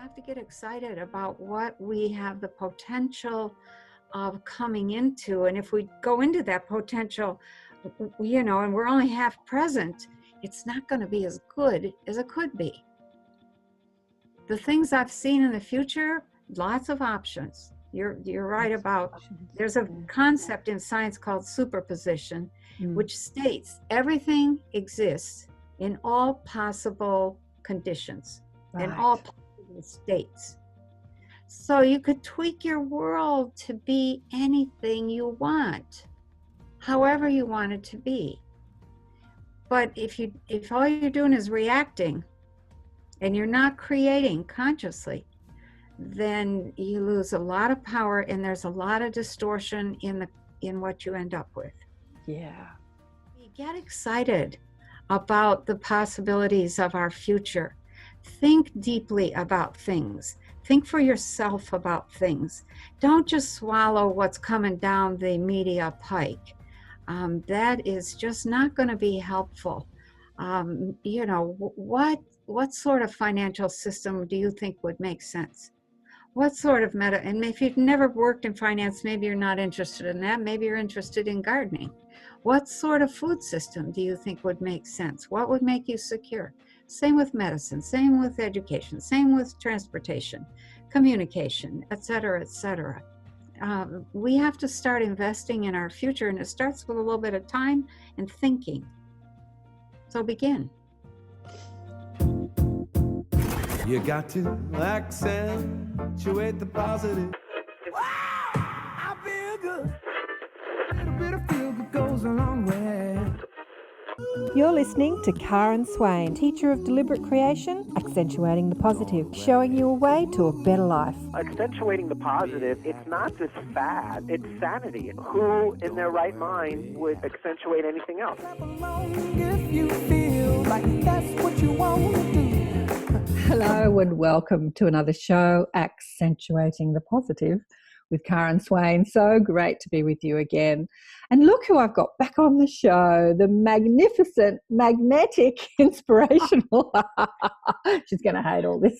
have to get excited about what we have the potential of coming into. And if we go into that potential, you know, and we're only half present, it's not going to be as good as it could be. The things I've seen in the future, lots of options. You're right about, there's a concept in science called superposition, which states everything exists in all possible conditions, in all possible states. So you could tweak your world to be anything you want, however you want it to be. But if all you're doing is reacting and you're not creating consciously, then you lose a lot of power, and there's a lot of distortion in what you end up with. Yeah. You get excited about the possibilities of our future. Think deeply about things. Think for yourself about things. Don't just swallow what's coming down the media pike. That is just not going to be helpful. You know, what sort of financial system do you think would make sense? What sort of and if you've never worked in finance, maybe you're not interested in that. Maybe you're interested in gardening. What sort of food system do you think would make sense? What would make you secure? Same with medicine, same with education, same with transportation, communication, et cetera, et cetera. We have to start investing in our future, and it starts with a little bit of time and thinking. So begin. You got to accentuate the positive. Wow, I feel good. A little bit of feel good goes a long way. You're listening to Karen Swain, teacher of deliberate creation, accentuating the positive, showing you a way to a better life. Accentuating the positive, it's not just fad, it's sanity. Who in their right mind would accentuate anything else? If you feel like that's what you want to do. Hello and welcome to another show, Accentuating the Positive with Karen Swain. So great to be with you again. And look who I've got back on the show, the magnificent, magnetic, inspirational. She's going to hate all this.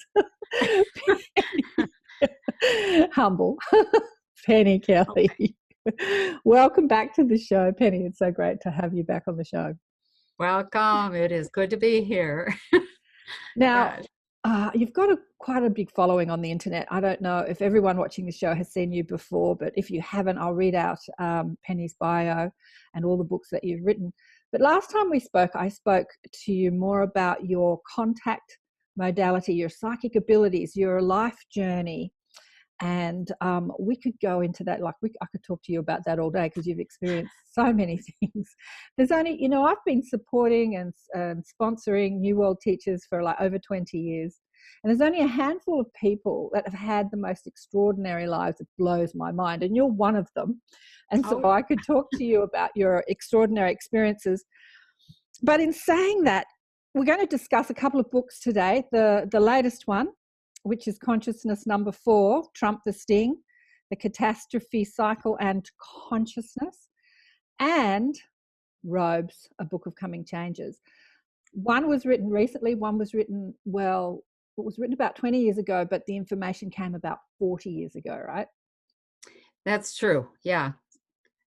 Humble. Penny Kelly. Welcome back to the show, Penny. It's so great to have you back on the show. Welcome. It is good to be here. Now, you've got quite a big following on the internet. I don't know if everyone watching the show has seen you before, but if you haven't, I'll read out Penny's bio and all the books that you've written. But last time we spoke, I spoke to you more about your contact modality, your psychic abilities, your life journey. And we could go into that, I could talk to you about that all day because you've experienced so many things. There's only, I've been supporting and sponsoring New World Teachers for like over 20 years. And there's only a handful of people that have had the most extraordinary lives. It blows my mind. And you're one of them. And so I could talk to you about your extraordinary experiences. But in saying that, we're going to discuss a couple of books today. The latest one, which is Consciousness Number 4, Trump the Sting, The Catastrophe Cycle and Consciousness, and Robes, A Book of Coming Changes. One was written recently, one was written, it was written about 20 years ago, but the information came about 40 years ago, right? That's true, yeah.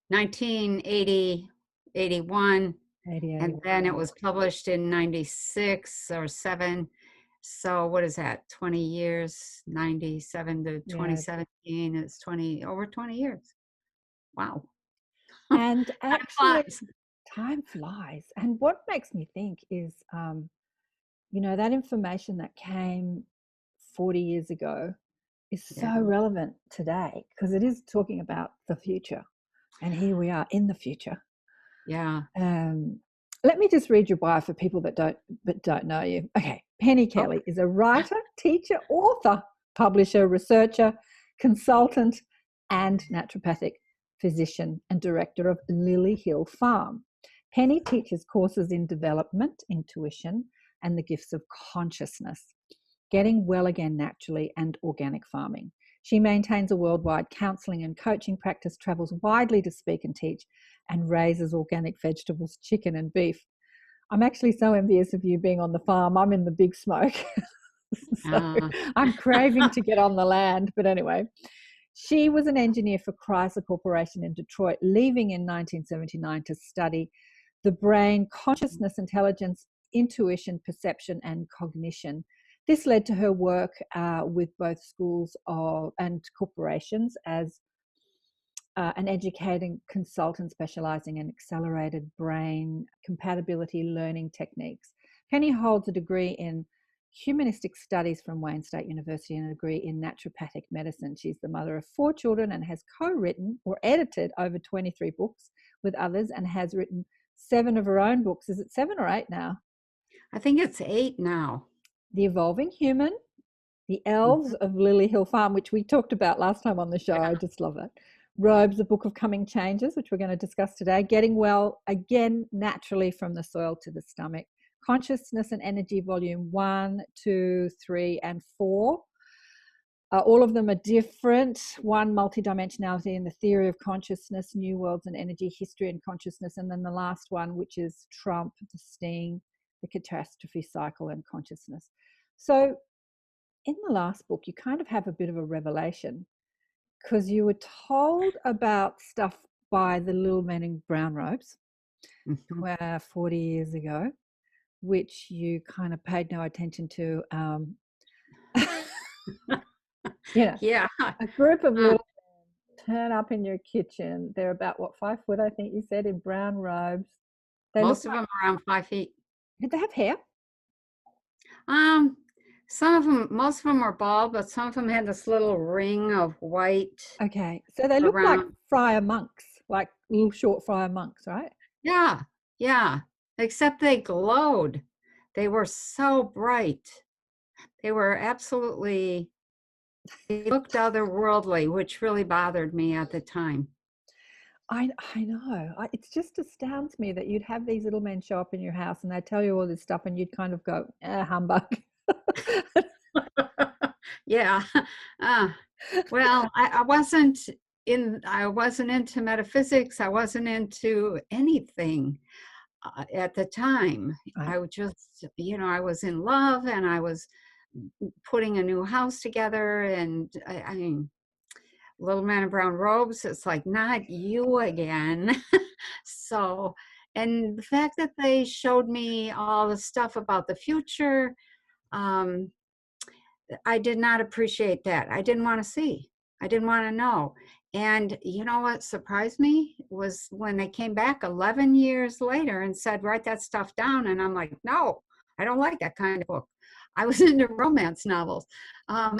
1980, 81, 80, and then it was published in 96 or 7. So what is that? 20 years, 97 to 2017 is over 20 years. Wow. And actually, time flies. And what makes me think is, that information that came 40 years ago is so relevant today because it is talking about the future. And here we are in the future. Yeah. Let me just read your bio for people that don't know you. Okay. Penny Kelly is a writer, teacher, author, publisher, researcher, consultant, and naturopathic physician and director of Lily Hill Farm. Penny teaches courses in development, intuition, and the gifts of consciousness, getting well again naturally, and organic farming. She maintains a worldwide counselling and coaching practice, travels widely to speak and teach, and raises organic vegetables, chicken, and beef. I'm actually so envious of you being on the farm. I'm in the big smoke. So I'm craving to get on the land. But anyway, she was an engineer for Chrysler Corporation in Detroit, leaving in 1979 to study the brain, consciousness, intelligence, intuition, perception, and cognition. This led to her work with both schools and corporations as an educating consultant specializing in accelerated brain compatibility learning techniques. Penney holds a degree in humanistic studies from Wayne State University and a degree in naturopathic medicine. She's the mother of 4 children and has co-written or edited over 23 books with others and has written 7 of her own books. Is it 7 or 8 now? I think it's 8 now. The Evolving Human, The Elves of Lily Hill Farm, which we talked about last time on the show. I just love it. Robes, The Book of Coming Changes, which we're going to discuss today. Getting Well, Again, Naturally from the Soil to the Stomach. Consciousness and Energy, Volume 1, 2, 3, and 4. All of them are different. 1, Multidimensionality and the Theory of Consciousness, New Worlds and Energy, History and Consciousness. And then the last one, which is Trump, The Sting, The Catastrophe Cycle and Consciousness. So in the last book, you kind of have a bit of a revelation because you were told about stuff by the little men in brown robes 40 years ago, which you kind of paid no attention to. Yeah. A group of little men turn up in your kitchen. They're about, 5 foot, I think you said, in brown robes. Most of them around 5 feet. Did they have hair? Some of them, most of them were bald, but some of them had this little ring of white. Okay, so they look like friar monks, like little short friar monks, right? Yeah. Except they glowed. They were so bright. They were absolutely, they looked otherworldly, which really bothered me at the time. I know. It just astounds me that you'd have these little men show up in your house and they tell you all this stuff and you'd kind of go, humbug. Yeah. Well, I wasn't into metaphysics. I wasn't into anything at the time. Right. I would just, I was in love and I was putting a new house together, and I mean, Little Man in Brown Robes, it's like, not you again. So, and the fact that they showed me all the stuff about the future, I did not appreciate that. I didn't want to see. I didn't want to know. And you know what surprised me was when they came back 11 years later and said, write that stuff down. And I'm like, no, I don't like that kind of book. I was into romance novels. I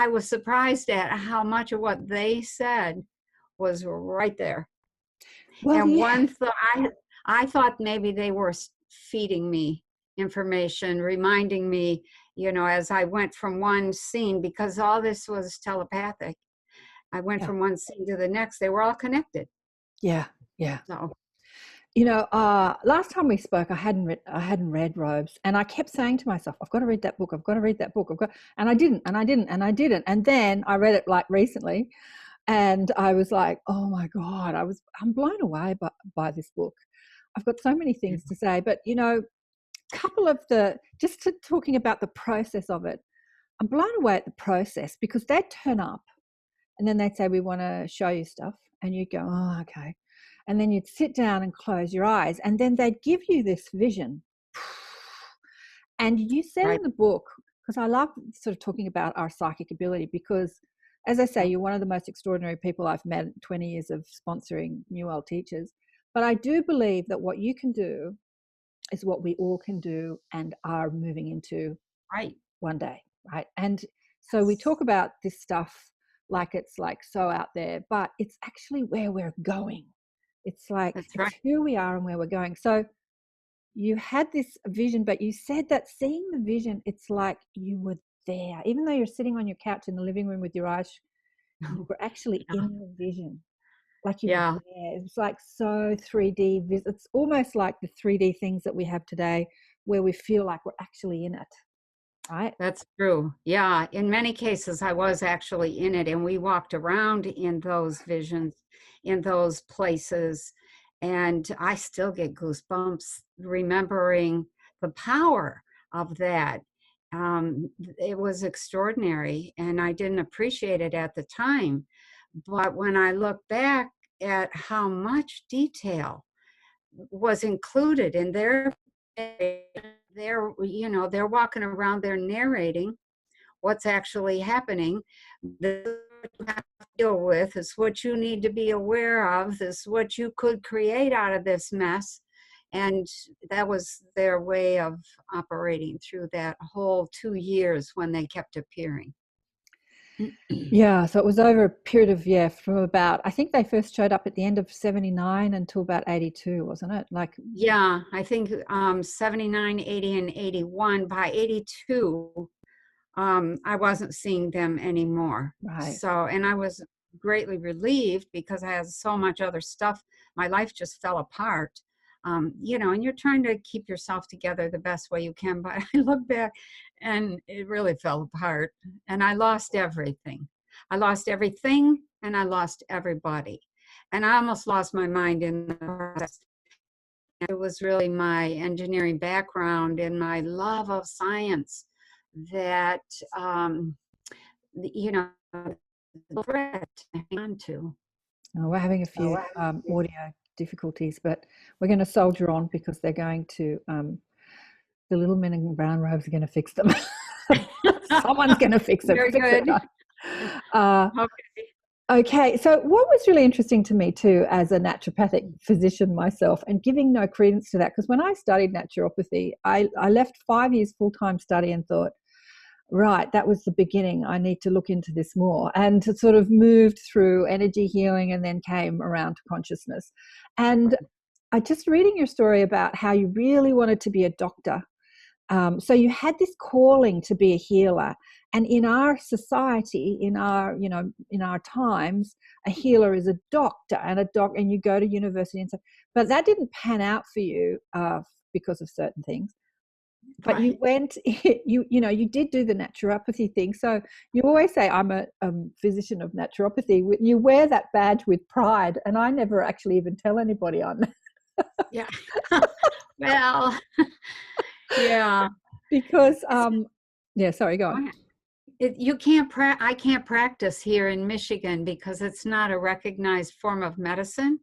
was surprised at how much of what they said was right there. Well, and one thought, I thought maybe they were feeding me information, reminding me, as I went from one scene, because all this was telepathic. I went from one scene to the next. They were all connected. Yeah. So, last time we spoke, I hadn't read Robes, and I kept saying to myself, I've got to read that book. And I didn't. And then I read it like recently, and I was like, oh my God, I'm blown away by this book. I've got so many things to say, but couple of talking about the process of it, I'm blown away at the process, because they'd turn up and then they'd say, we want to show you stuff, and you'd go, oh, okay. And then you'd sit down and close your eyes, and then they'd give you this vision. And you said in the book, because I love sort of talking about our psychic ability, because as I say, you're one of the most extraordinary people I've met in 20 years of sponsoring New World teachers. But I do believe that what you can do is what we all can do and are moving into one day, right? And so we talk about this stuff like it's like so out there, but it's actually where we're going. It's like it's who we are and where we're going. So you had this vision, but you said that seeing the vision, it's like you were there. Even though you're sitting on your couch in the living room with your eyes, you were actually in the vision. Like you were there. It's like so 3D. It's almost like the 3D things that we have today, where we feel like we're actually in it, right? That's true. Yeah, in many cases, I was actually in it, and we walked around in those visions, in those places, and I still get goosebumps remembering the power of that. It was extraordinary, and I didn't appreciate it at the time. But when I look back at how much detail was included in their, you know, they're walking around, they're narrating what's actually happening. This is what you have to deal with. It's what you need to be aware of. This is what you could create out of this mess. And that was their way of operating through that whole 2 years when they kept appearing. Yeah, so it was over a period of, from about, I think they first showed up at the end of 79 until about 82, wasn't it? Like, yeah, I think 79, 80, and 81. By 82, I wasn't seeing them anymore. right. So, and I was greatly relieved because I had so much other stuff. My life just fell apart. You know, and you're trying to keep yourself together the best way you can. But I look back and it really fell apart, and I lost everything. I lost everything, and I lost everybody. And I almost lost my mind in the process. It was really my engineering background and my love of science that, you know, the threat to hang on to. Oh, we're having a few audio difficulties, but we're going to soldier on because they're going to, the little men in brown robes are going to fix them. Someone's going to fix it. Very good. Okay, so what was really interesting to me too, as a naturopathic physician myself, and giving no credence to that, because when I studied naturopathy, I left 5 years full-time study and thought, right, that was the beginning. I need to look into this more, and to sort of moved through energy healing and then came around to consciousness. And I just reading your story about how you really wanted to be a doctor. So you had this calling to be a healer. And in our society, in our, you know, in our times, a healer is a doctor, and and you go to university and stuff. But that didn't pan out for you because of certain things. But Right. you went, you know, you did do the naturopathy thing. So you always say, I'm a physician of naturopathy. You wear that badge with pride, and I never actually even tell anybody on that. Yeah. Well, yeah. Because, yeah, sorry, go on. You can't, I can't practice here in Michigan because it's not a recognized form of medicine.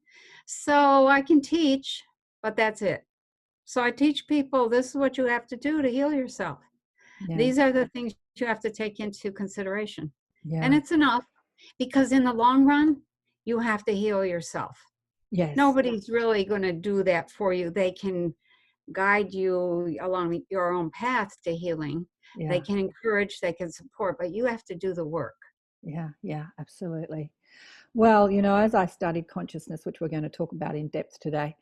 So I can teach, but that's it. So I teach people, this is what you have to do to heal yourself. Yeah. These are the things you have to take into consideration. Yeah. And it's enough, because in the long run, you have to heal yourself. Yes. Nobody's really going to do that for you. They can guide you along your own path to healing. Yeah. They can encourage, they can support, but you have to do the work. Yeah, absolutely. Well, you know, as I studied consciousness, which we're going to talk about in depth today,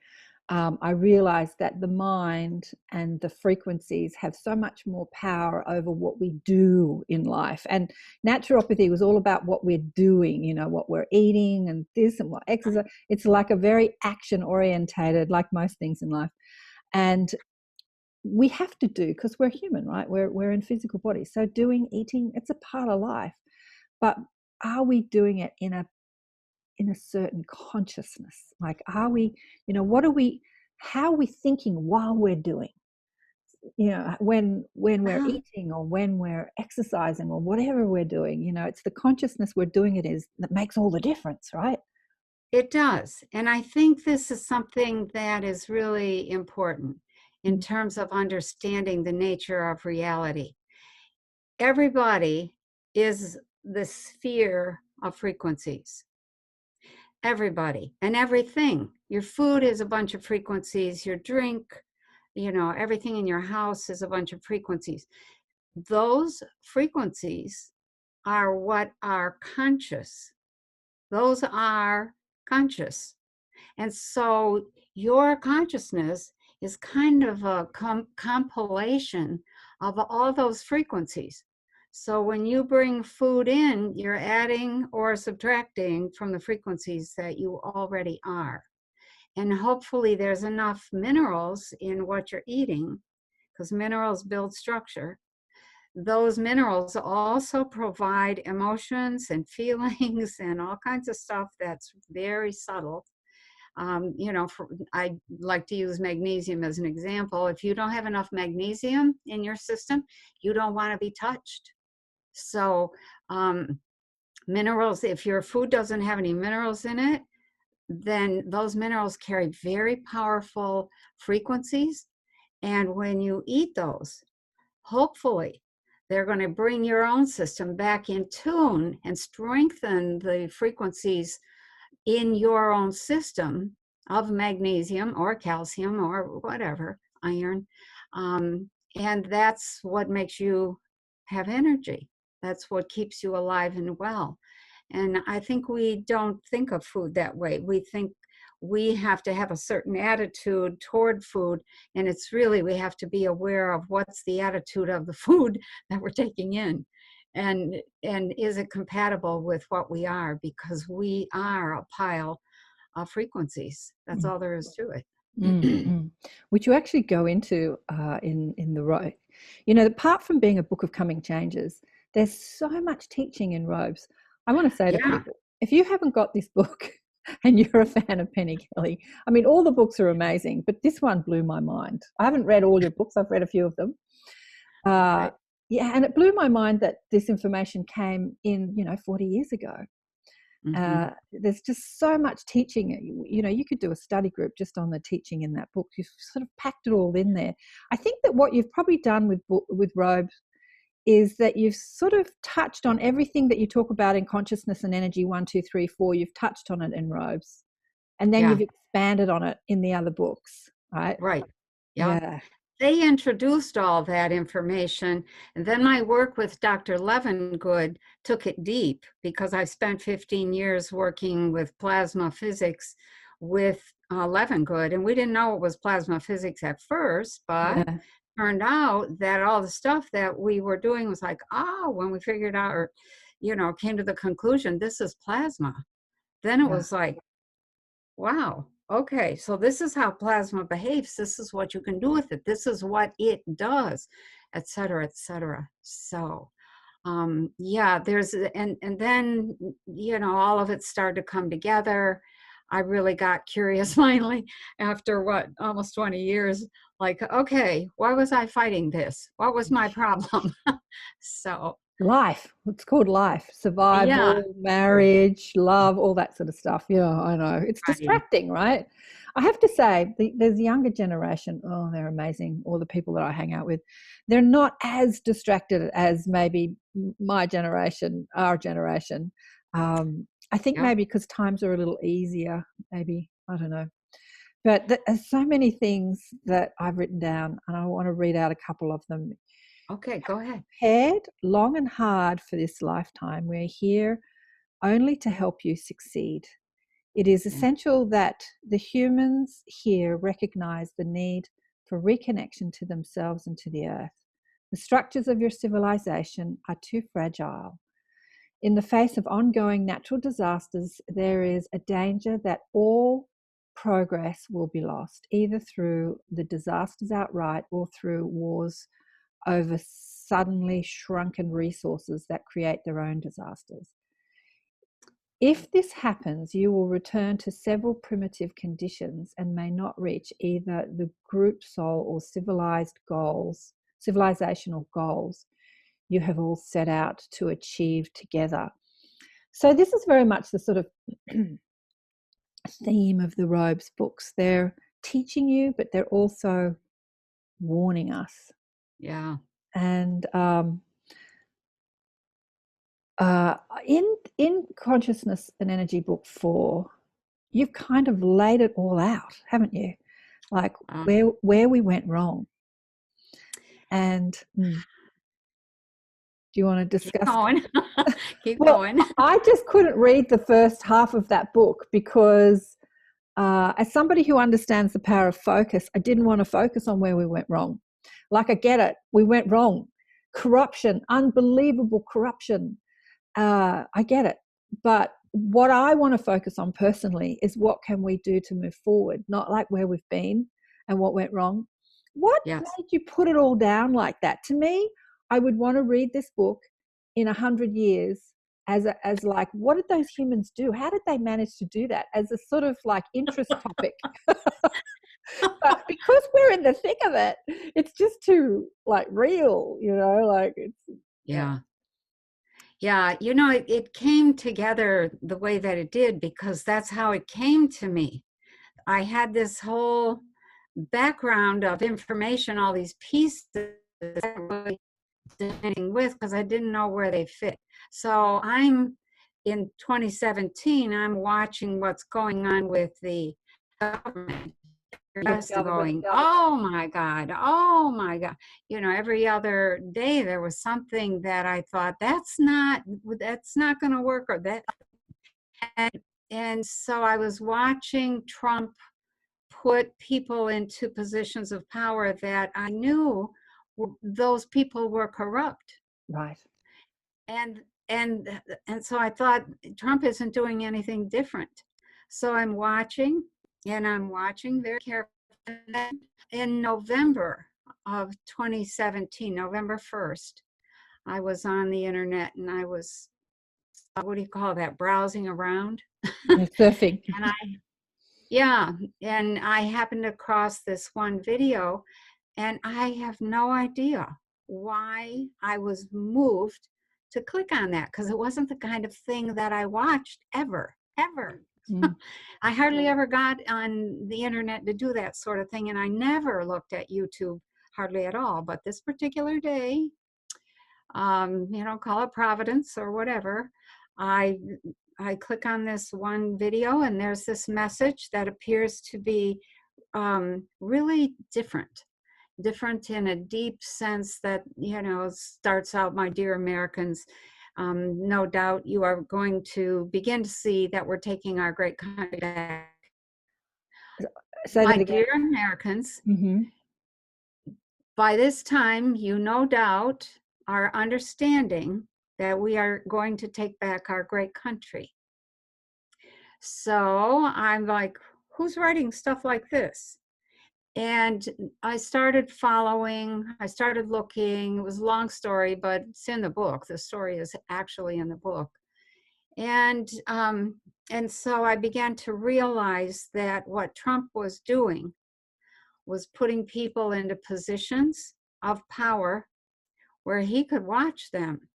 I realized that the mind and the frequencies have so much more power over what we do in life. And naturopathy was all about what we're doing, you know, what we're eating and this and what exercise. It's like a very action orientated, like most things in life. And we have to do, because we're human, right? We're in physical bodies. So doing, eating, it's a part of life. But are we doing it in a certain consciousness? Like, are we, you know, how are we thinking while we're doing, you know, when we're eating or when we're exercising or whatever we're doing, you know, it's the consciousness we're doing it is that makes all the difference, right? It does. And I think this is something that is really important in terms of understanding the nature of reality. Everybody is the sphere of frequencies. Everybody and everything. Your food is a bunch of frequencies. Your drink, you know, everything in your house is a bunch of frequencies. Those frequencies are what are conscious. Those are conscious. And so your consciousness is kind of a compilation of all those frequencies. So when you bring food in, you're adding or subtracting from the frequencies that you already are. And hopefully there's enough minerals in what you're eating, because minerals build structure. Those minerals also provide emotions and feelings and all kinds of stuff that's very subtle. I like to use magnesium as an example. If you don't have enough magnesium in your system, you don't want to be touched. So minerals, if your food doesn't have any minerals in it, then those minerals carry very powerful frequencies. And when you eat those, hopefully, they're going to bring your own system back in tune and strengthen the frequencies in your own system of magnesium or calcium or whatever, iron. And that's what makes you have energy. That's what keeps you alive and well. And I think we don't think of food that way. We think we have to have a certain attitude toward food, and it's really, we have to be aware of what's the attitude of the food that we're taking in, and is it compatible with what we are, because we are a pile of frequencies. That's all there is to it. Mm-hmm. Which you actually go into in the robe. Apart from being a book of coming changes, there's so much teaching in robes. I want to say to people, if you haven't got this book and you're a fan of Penney Kelly, I mean, all the books are amazing, but this one blew my mind. I haven't read all your books. I've read a few of them. Right. Yeah, and it blew my mind that this information came in, 40 years ago. Mm-hmm. There's just so much teaching. You could do a study group just on the teaching in that book. You've sort of packed it all in there. I think that what you've probably done with robes is that you've sort of touched on everything that you talk about in consciousness and energy 1, 2, 3, 4. You've touched on it in robes, and then you've expanded on it in the other books, right? Right. Yeah. They introduced all that information, and then my work with Dr. Levengood took it deep, because I spent 15 years working with plasma physics with Levengood, and we didn't know it was plasma physics at first, but turned out that all the stuff that we were doing was like, when we figured out, or came to the conclusion, this is plasma, then it was like, wow, okay, so this is how plasma behaves. This is what you can do with it. This is what it does, et cetera, et cetera. So, there's, and then, all of it started to come together. I really got curious finally after almost 20 years, like, okay, why was I fighting this? What was my problem? So. Life. It's called life. Survival, marriage, love, all that sort of stuff. Yeah, I know. It's distracting, right? I have to say, there's the younger generation. Oh, they're amazing. All the people that I hang out with, they're not as distracted as maybe my generation, our generation. I think maybe because times are a little easier, maybe. I don't know. But there's so many things that I've written down, and I want to read out a couple of them. Okay, go ahead. Prepared long and hard for this lifetime. We're here only to help you succeed. It is essential that the humans here recognize the need for reconnection to themselves and to the earth. The structures of your civilization are too fragile. In the face of ongoing natural disasters, there is a danger that all progress will be lost, either through the disasters outright or through wars over suddenly shrunken resources that create their own disasters. If this happens, you will return to several primitive conditions and may not reach either the group soul or civilizational goals you have all set out to achieve together. So this is very much the sort of theme of the Robes books. They're teaching you, but they're also warning us. Yeah. And in Consciousness and Energy Book 4, you've kind of laid it all out, haven't you? Like where we went wrong. And do you want to discuss? Keep going. Keep going. I just couldn't read the first half of that book because as somebody who understands the power of focus, I didn't want to focus on where we went wrong. Like, I get it. We went wrong. Corruption, unbelievable corruption. I get it. But what I want to focus on personally is what can we do to move forward, not like where we've been and what went wrong. What made you put it all down like that? To me, I would want to read this book in 100 years as like, what did those humans do? How did they manage to do that? As a sort of like interest topic. But because we're in the thick of it, it's just too like real, like it's Yeah. It came together the way that it did because that's how it came to me. I had this whole background of information, all these pieces that I really didn't with because I didn't know where they fit. So I'm in 2017, I'm watching what's going on with the government. Going, oh my God. Every other day there was something that I thought that's not going to work, or that. And so I was watching Trump put people into positions of power that I knew those people were corrupt. Right. And so I thought Trump isn't doing anything different. So I'm watching very carefully. In November of 2017, November 1st, I was on the internet and I was, what do you call that, browsing around? Surfing. And I happened across this one video, and I have no idea why I was moved to click on that, because it wasn't the kind of thing that I watched ever. I hardly ever got on the internet to do that sort of thing, and I never looked at YouTube hardly at all. But this particular day, call it Providence or whatever, I click on this one video, and there's this message that appears to be really different in a deep sense that, starts out, my dear Americans, no doubt you are going to begin to see that we're taking our great country back. My dear Americans, by this time, you no doubt are understanding that we are going to take back our great country. So I'm like, who's writing stuff like this? And I started looking. It was a long story, but it's in the book. The story is actually in the book. And so I began to realize that what Trump was doing was putting people into positions of power where he could watch them.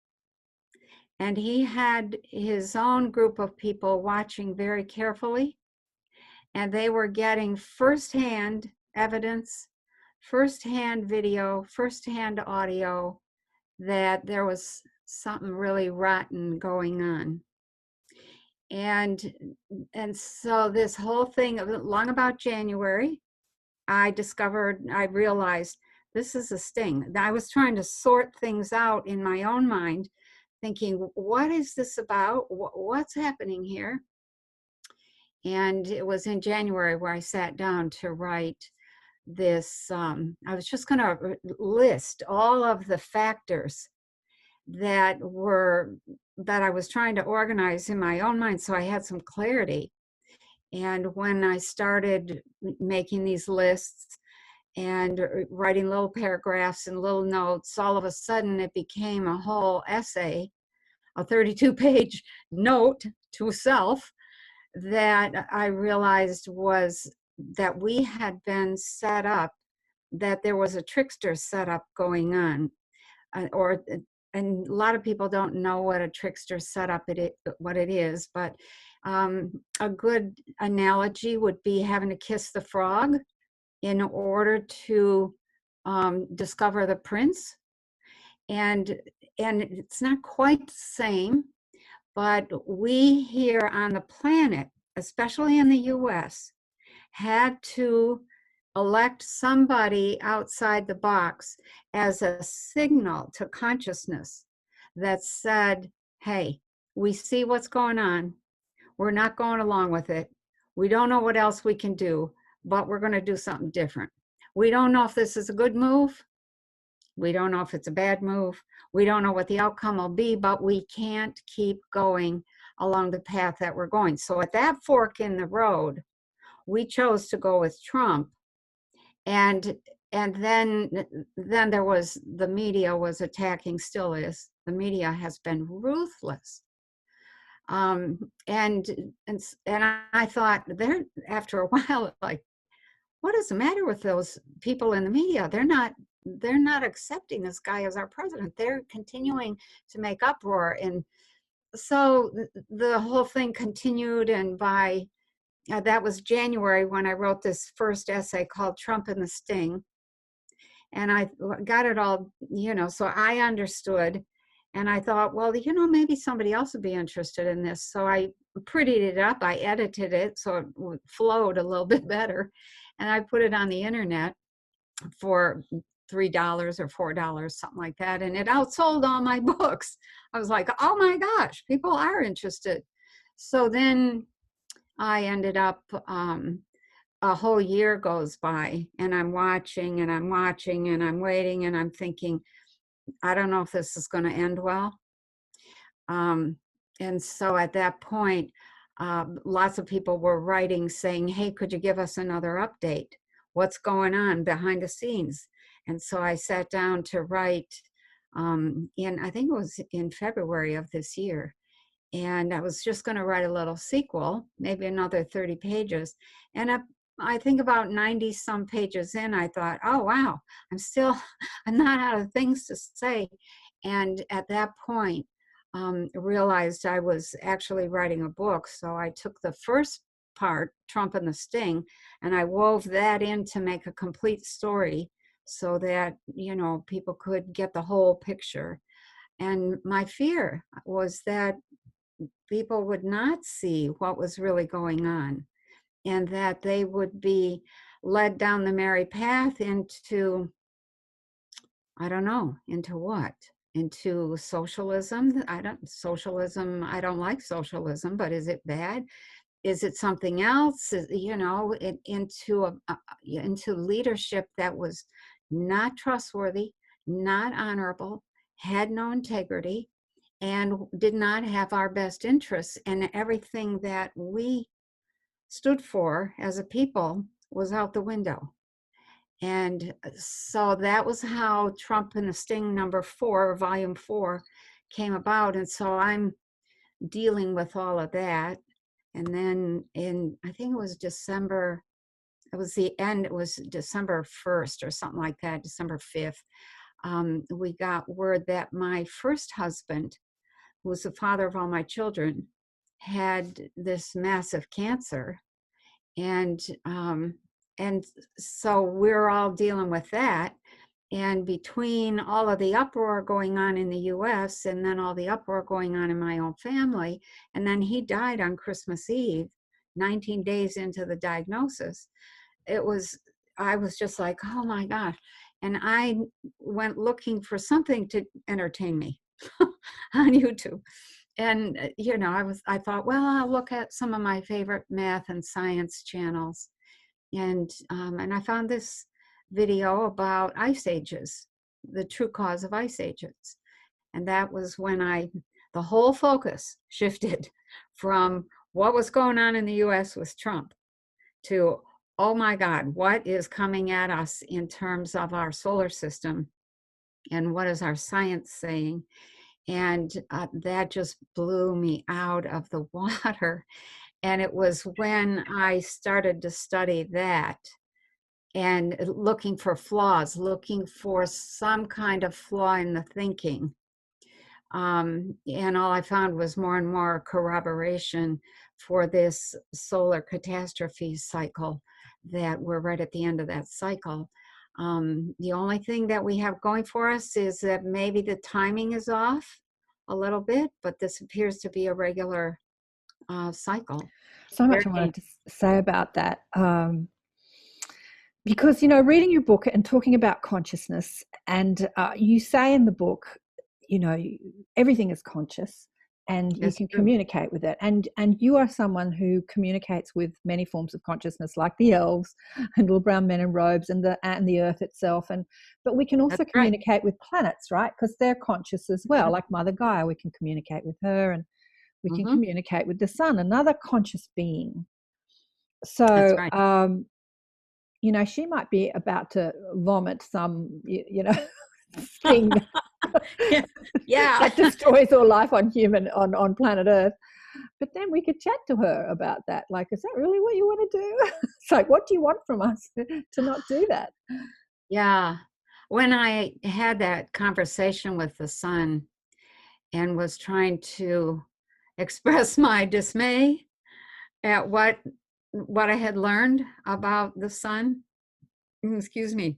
And he had his own group of people watching very carefully, and they were getting firsthand evidence, firsthand video, firsthand audio that there was something really rotten going on. And so this whole thing, long about January, I realized this is a sting. I was trying to sort things out in my own mind, thinking, what is this about? What's happening here? And it was in January where I sat down to write this. I was just going to list all of the factors that I was trying to organize in my own mind so I had some clarity. And when I started making these lists and writing little paragraphs and little notes, all of a sudden it became a whole essay, a 32-page note to self that I realized was that we had been set up, that there was a trickster setup going on, and a lot of people don't know what a trickster setup what it is, but a good analogy would be having to kiss the frog in order to discover the prince. And it's not quite the same, but we here on the planet, especially in the US, had to elect somebody outside the box as a signal to consciousness that said, hey, we see what's going on. We're not going along with it. We don't know what else we can do, but we're going to do something different. We don't know if this is a good move. We don't know if it's a bad move. We don't know what the outcome will be, but we can't keep going along the path that we're going. So at that fork in the road, we chose to go with Trump. And then there was, the media was attacking, still is. The media has been ruthless And I thought there, after a while, like, what is the matter with those people in the media? They're not accepting this guy as our president. They're continuing to make uproar. And so the whole thing continued. And by that was January when I wrote this first essay called Trump and the Sting. And I got it all, so I understood. And I thought, well, maybe somebody else would be interested in this. So I prettied it up. I edited it so it flowed a little bit better. And I put it on the internet for $3 or $4, something like that. And it outsold all my books. I was like, oh my gosh, people are interested. So then I ended up, a whole year goes by and I'm watching and I'm watching and I'm waiting and I'm thinking, I don't know if this is going to end well. And so at that point, lots of people were writing saying, hey, could you give us another update? What's going on behind the scenes? And so I sat down to write I think it was in February of this year. And I was just going to write a little sequel, maybe another 30 pages. And I think about 90 some pages in, I thought, oh, wow, I'm not out of things to say. And at that point, realized I was actually writing a book. So I took the first part, Trump and the Sting, and I wove that in to make a complete story so that, people could get the whole picture. And my fear was that people would not see what was really going on, and that they would be led down the merry path into, I don't know, into what? Into socialism? I don't like socialism, but is it bad? Is it something else? Into leadership that was not trustworthy, not honorable, had no integrity, and did not have our best interests, and everything that we stood for as a people was out the window. And so that was how Trump and the Sting #4, volume 4, came about. And so I'm dealing with all of that. And then I think it was December 1st or something like that, December 5th, we got word that my first husband, who was the father of all my children, had this massive cancer. And so we're all dealing with that. And between all of the uproar going on in the US and then all the uproar going on in my own family, and then he died on Christmas Eve, 19 days into the diagnosis, I was just like, oh my gosh. And I went looking for something to entertain me on YouTube. And, I thought, well, I'll look at some of my favorite math and science channels. And I found this video about ice ages, the true cause of ice ages. And that was when the whole focus shifted from what was going on in the US with Trump to, oh my God, what is coming at us in terms of our solar system? And what is our science saying? And that just blew me out of the water. And it was when I started to study that and looking for flaws, looking for some kind of flaw in the thinking. And all I found was more and more corroboration for this solar catastrophe cycle, that we're right at the end of that cycle. The only thing that we have going for us is that maybe the timing is off a little bit, but this appears to be a regular cycle. So much I wanted to say about that. Because, reading your book and talking about consciousness, and you say in the book, everything is conscious, and you can communicate with it. And you are someone who communicates with many forms of consciousness, like the elves and little brown men in robes and the earth itself. But we can also communicate with planets, right? Because they're conscious as well. Like Mother Gaia, we can communicate with her, and we can communicate with the sun, another conscious being. So, she might be about to vomit some, thing yeah that destroys all life on planet Earth. But then we could chat to her about that. Like, is that really what you want to do? It's like, what do you want from us to not do that? Yeah. When I had that conversation with the son and was trying to express my dismay at what I had learned about the son, excuse me,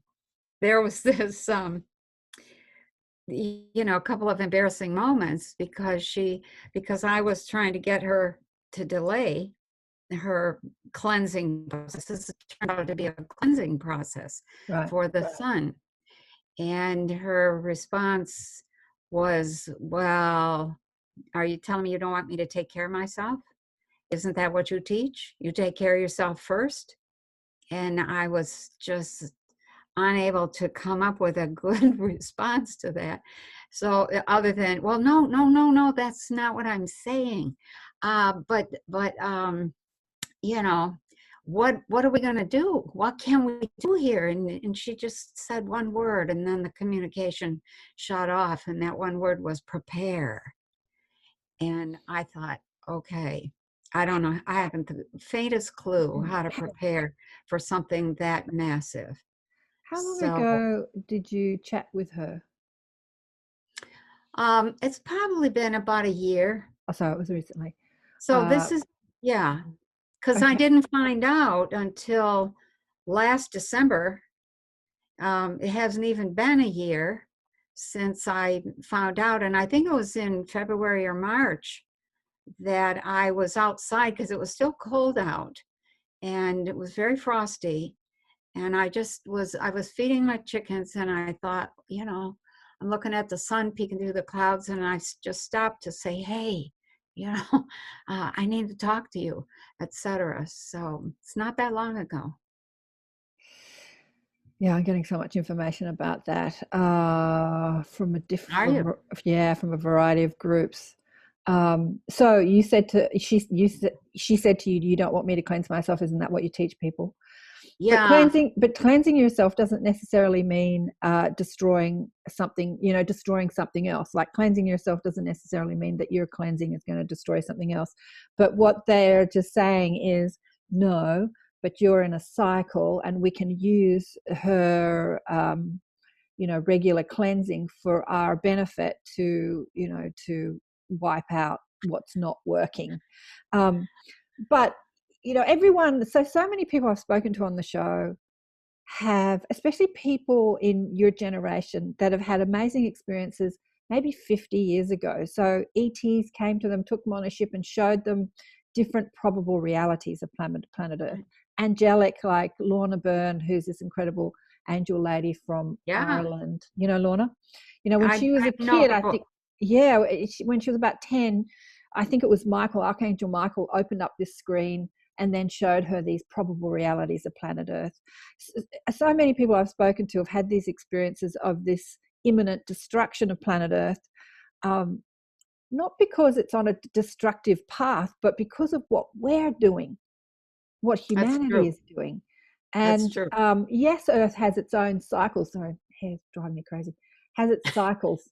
there was this a couple of embarrassing moments because I was trying to get her to delay her cleansing process. This turned out to be a cleansing process for the son. And her response was, well, are you telling me you don't want me to take care of myself? Isn't that what you teach? You take care of yourself first? And I was just unable to come up with a good response to that. So other than, well, no, that's not what I'm saying. But what are we going to do? What can we do here? And she just said one word, and then the communication shut off, and that one word was prepare. And I thought, okay, I don't know. I haven't the faintest clue how to prepare for something that massive. How long ago did you chat with her? It's probably been about a year. Oh, so it was recently. So this is, yeah, because I didn't find out until last December. It hasn't even been a year since I found out. And I think it was in February or March that I was outside because it was still cold out and it was very frosty. And I was feeding my chickens and I thought, I'm looking at the sun peeking through the clouds, and I just stopped to say, hey, I need to talk to you, etc. So it's not that long ago. Yeah, I'm getting so much information about that from a variety of groups. So you said she said to you, you don't want me to cleanse myself. Isn't that what you teach people? Yeah. But cleansing yourself doesn't necessarily mean destroying something else. Like cleansing yourself doesn't necessarily mean that your cleansing is going to destroy something else. But what they're just saying is, no, but you're in a cycle, and we can use her, regular cleansing for our benefit to wipe out what's not working. But everyone, so many people I've spoken to on the show have, especially people in your generation, that have had amazing experiences maybe 50 years ago. So ETs came to them, took them on a ship and showed them different probable realities of planet Earth. Angelic, like Lorna Byrne, who's this incredible angel lady from Ireland. You know Lorna? When she was a kid, I think, when she was about 10, I think it was Archangel Michael opened up this screen and then showed her these probable realities of planet Earth. So many people I've spoken to have had these experiences of this imminent destruction of planet Earth, not because it's on a destructive path, but because of what we're doing, what humanity is doing. And yes, Earth has its own cycles. Sorry, hair's driving me crazy. Has its cycles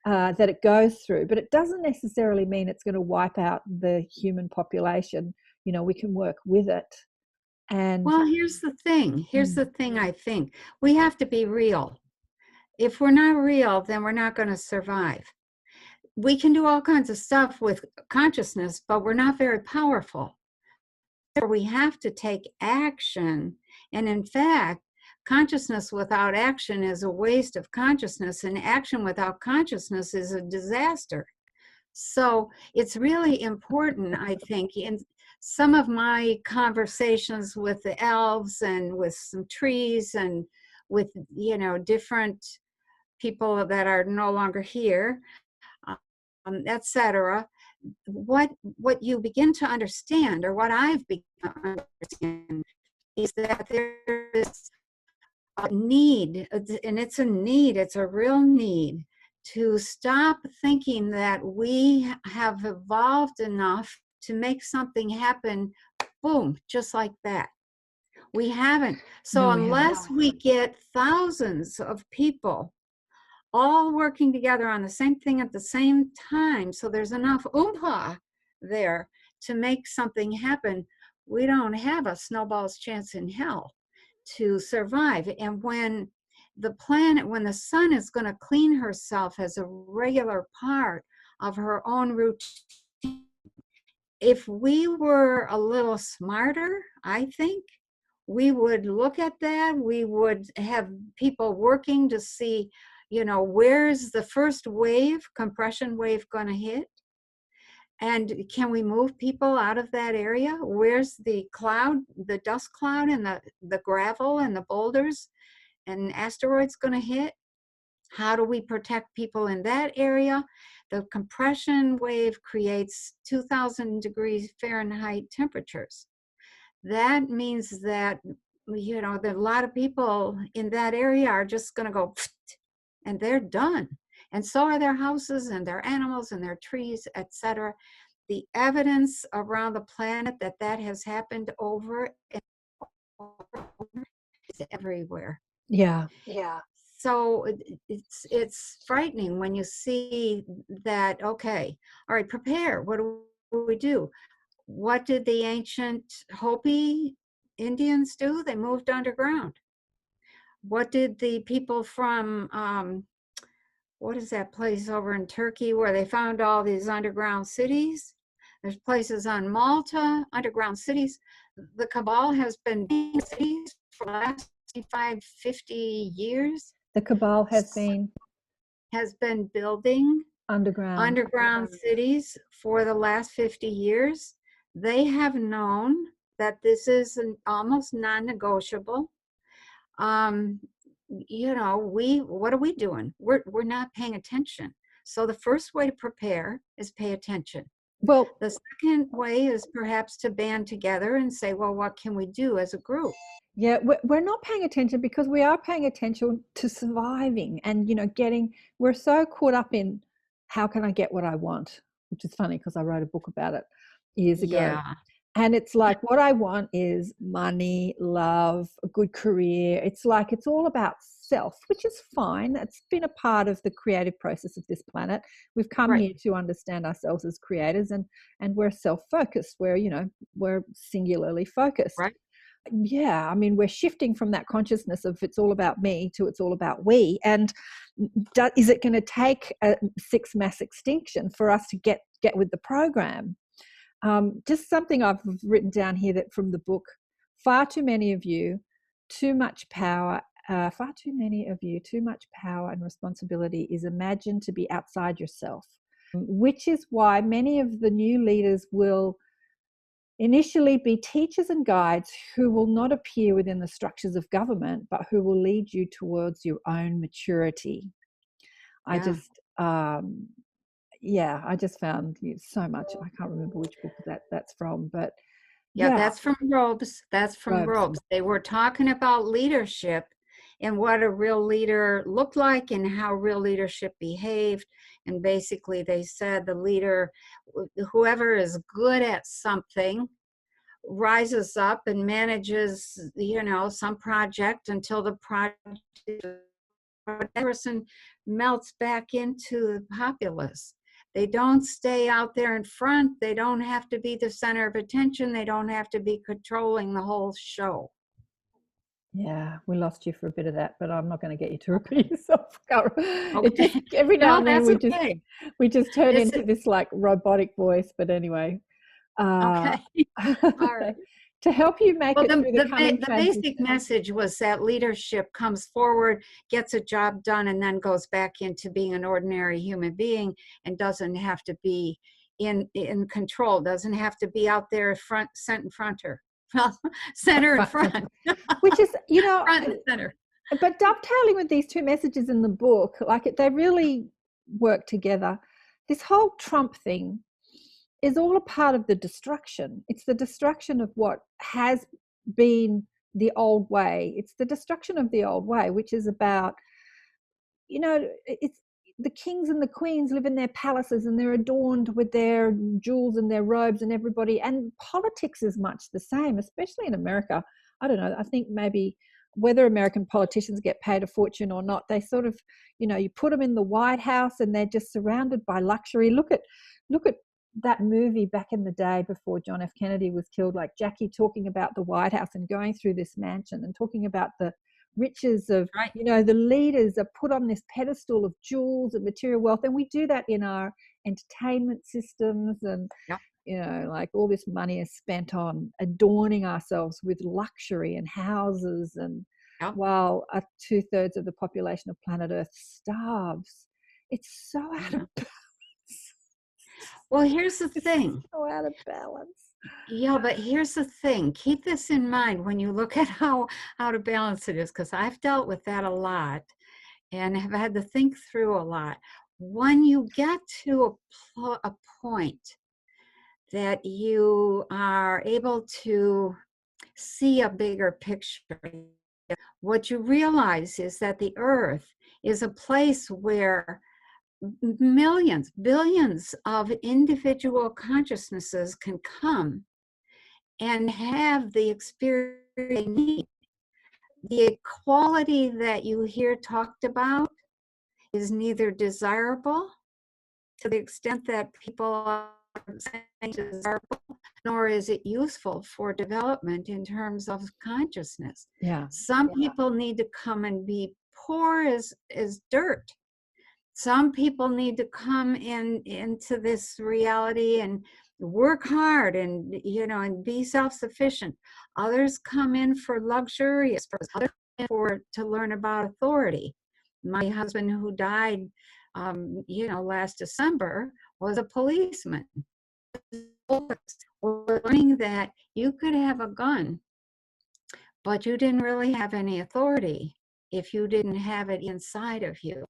that it goes through, but it doesn't necessarily mean it's going to wipe out the human population. We can work with it. And well, here's the thing. I think we have to be real. If we're not real, then we're not going to survive. We can do all kinds of stuff with consciousness, but we're not very powerful. We have to take action. And in fact, consciousness without action is a waste of consciousness, and action without consciousness is a disaster. So it's really important, I think, in some of my conversations with the elves and with some trees and with, different people that are no longer here, etc. What you begin to understand, or what I've begun to understand, is that there is a need, and it's a real need, to stop thinking that we have evolved enough to make something happen, boom, just like that. We haven't. So unless we get thousands of people all working together on the same thing at the same time, so there's enough oompa there to make something happen, we don't have a snowball's chance in hell to survive. And when the sun is going to clean herself as a regular part of her own routine, if we were a little smarter, I think we would look at that. We would have people working to see, where's the first wave, compression wave, going to hit? And can we move people out of that area? Where's the cloud, the dust cloud, and the gravel and the boulders and asteroids going to hit? How do we protect people in that area? The compression wave creates 2,000 degrees Fahrenheit temperatures. That means that, that a lot of people in that area are just going to go, and they're done. And so are their houses and their animals and their trees, etc. The evidence around the planet that has happened over and over is everywhere. Yeah. So it's frightening when you see that, okay, all right, prepare. What do we do? What did the ancient Hopi Indians do? They moved underground. What did the people from, what is that place over in Turkey where they found all these underground cities? There's places on Malta, underground cities. The cabal has been building cities for the last 55, 50 years. The cabal has been building underground cities for the last 50 years. They have known that this is almost non-negotiable. What are we doing? We're not paying attention. So the first way to prepare is pay attention. Well, the second way is perhaps to band together and say, well, what can we do as a group? Yeah, we're not paying attention because we are paying attention to surviving and, we're so caught up in how can I get what I want, which is funny because I wrote a book about it years ago. Yeah. And it's like, what I want is money, love, a good career. It's like, it's all about self, which is fine. It's been a part of the creative process of this planet. We've come here to understand ourselves as creators, and we're self-focused. We're singularly focused. Right. Yeah, I mean, we're shifting from that consciousness of it's all about me to it's all about we. And is it going to take a 6 mass extinction for us to get with the program? Just something I've written down here that from the book, far too many of you, too much power and responsibility is imagined to be outside yourself, which is why many of the new leaders will initially be teachers and guides who will not appear within the structures of government, but who will lead you towards your own maturity. I just found so much. I can't remember which book that's from, but that's from Robes. That's from Robes. They were talking about leadership and what a real leader looked like and how real leadership behaved. And basically they said the leader, whoever is good at something, rises up and manages, some project until the person melts back into the populace. They don't stay out there in front. They don't have to be the center of attention. They don't have to be controlling the whole show. Yeah, we lost you for a bit of that, but I'm not going to get you to repeat yourself. Okay. Every now and then we just turn This into this like robotic voice. But anyway, okay. All right. To help you make it through the coming transition. Basic message was that leadership comes forward, gets a job done, and then goes back into being an ordinary human being and doesn't have to be in control, doesn't have to be out there center and front. Which is, front and center. But dovetailing with these two messages in the book, they really work together. This whole Trump thing is all a part of the destruction. It's the destruction of what has been the old way. It's the destruction of the old way, which is about, it's the kings and the queens live in their palaces and they're adorned with their jewels and their robes and everybody. And politics is much the same, especially in America. I don't know. I think maybe whether American politicians get paid a fortune or not, they sort of, you put them in the White House and they're just surrounded by luxury. Look at that movie back in the day before John F. Kennedy was killed, like Jackie talking about the White House and going through this mansion and talking about the riches of, Right. the leaders are put on this pedestal of jewels and material wealth. And we do that in our entertainment systems, and Yep. like all this money is spent on adorning ourselves with luxury and houses, and Yep. while 2/3 of the population of planet Earth starves. It's so out of balance. Well, here's the thing. It's so out of balance. Yeah, but here's the thing. Keep this in mind when you look at how out of balance it is, because I've dealt with that a lot and have had to think through a lot. When you get to a point that you are able to see a bigger picture, what you realize is that the Earth is a place where millions, billions of individual consciousnesses can come and have the experience they need. The equality that you hear talked about is neither desirable to the extent that people are saying desirable, nor is it useful for development in terms of consciousness. Yeah. Some people need to come and be poor as dirt. Some people need to come into this reality and work hard and and be self-sufficient. Others come in for luxurious purposes. Others come in to learn about authority. My husband, who died last December, was a policeman. Learning that you could have a gun, but you didn't really have any authority if you didn't have it inside of you.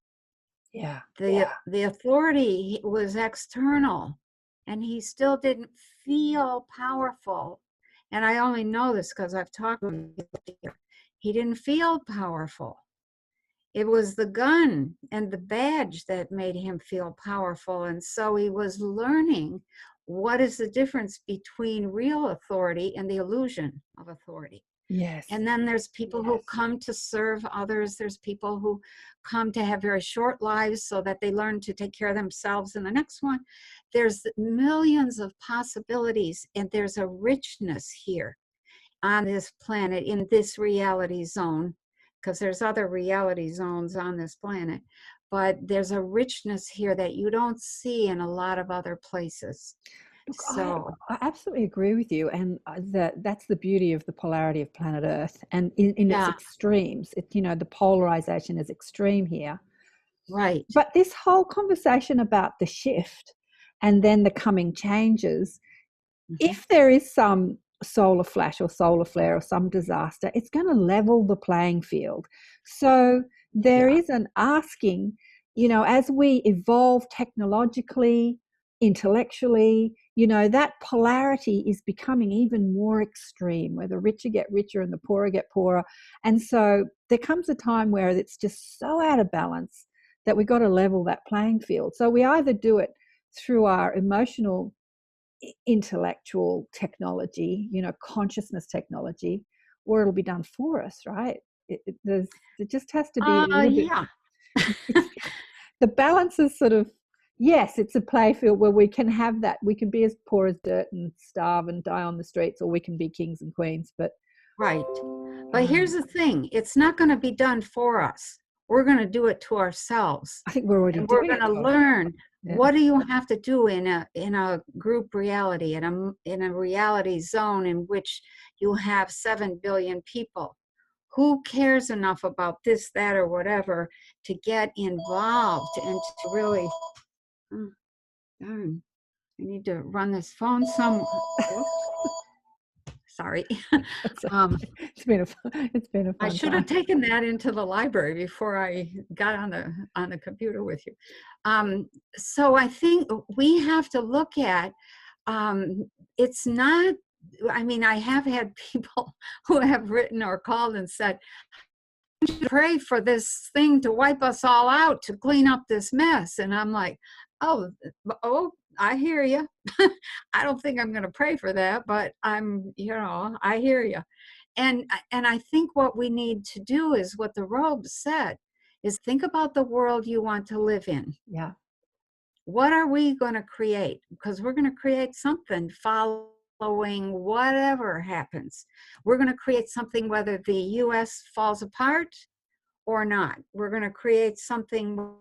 Yeah. The authority was external, and he still didn't feel powerful. And I only know this because I've talked to him. He didn't feel powerful. It was the gun and the badge that made him feel powerful. And so he was learning what is the difference between real authority and the illusion of authority. Yes. And then there's people who come to serve others. There's people who come to have very short lives so that they learn to take care of themselves in the next one. There's millions of possibilities, and there's a richness here on this planet, in this reality zone, because there's other reality zones on this planet. But there's a richness here that you don't see in a lot of other places. Look, So I absolutely agree with you, and that's the beauty of the polarity of planet Earth, and in its extremes. The polarization is extreme here. Right. But this whole conversation about the shift and then the coming changes, if there is some solar flash or solar flare or some disaster, it's going to level the playing field. So there is an asking, as we evolve technologically, intellectually, that polarity is becoming even more extreme, where the richer get richer and the poorer get poorer. And so there comes a time where it's just so out of balance that we've got to level that playing field. So we either do it through our emotional, intellectual technology, consciousness technology, or it'll be done for us, right? It just has to be a little bit. The balance is sort of, yes, it's a play field where we can have that. We can be as poor as dirt and starve and die on the streets, or we can be kings and queens. But here's the thing: it's not going to be done for us. We're going to do it to ourselves. I think we're already doing it. We're going to learn what do you have to do in a group reality, in a reality zone in which you have 7 billion people. Who cares enough about this, that, or whatever to get involved and to really, darn, I need to run this phone somewhere. Sorry. It's been a fun I should have taken that into the library before I got on the computer with you. So I think we have to look at, it's not, I have had people who have written or called and said, pray for this thing to wipe us all out, to clean up this mess. And I'm like, oh, I hear you. I don't think I'm going to pray for that, but I hear you. And I think what we need to do is what the Robe said, is think about the world you want to live in. Yeah. What are we going to create? Because we're going to create something following whatever happens. We're going to create something whether the U.S. falls apart or not. We're going to create something.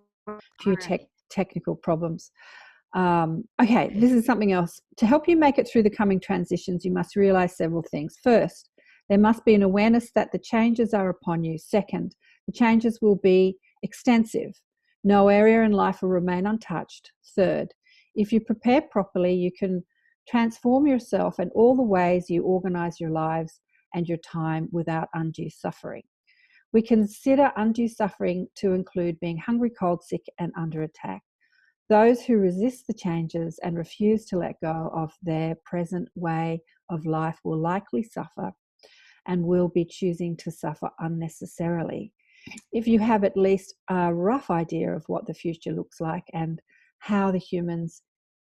Few technical problems. Okay, this is something else. To help you make it through the coming transitions, you must realize several things. First, there must be an awareness that the changes are upon you. Second, the changes will be extensive. No area in life will remain untouched. Third, if you prepare properly, you can transform yourself and all the ways you organize your lives and your time without undue suffering. We consider undue suffering to include being hungry, cold, sick, and under attack. Those who resist the changes and refuse to let go of their present way of life will likely suffer and will be choosing to suffer unnecessarily. If you have at least a rough idea of what the future looks like and how humans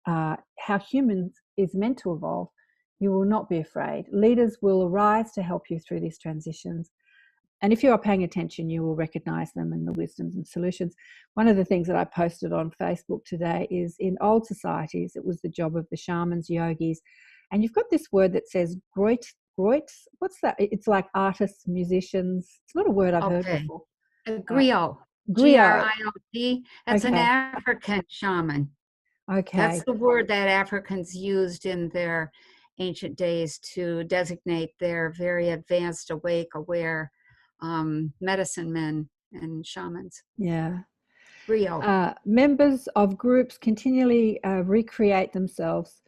is meant to evolve, you will not be afraid. Leaders will arise to help you through these transitions. And if you are paying attention, you will recognize them and the wisdoms and solutions. One of the things that I posted on Facebook today is in old societies, it was the job of the shamans, yogis. And you've got this word that says groit. What's that? It's like artists, musicians. It's not a word I've heard before. Griot. Griot. Griot. That's an African shaman. Okay. That's the word that Africans used in their ancient days to designate their very advanced, awake, aware medicine men and shamans. Yeah. Griot. Members of groups continually recreate themselves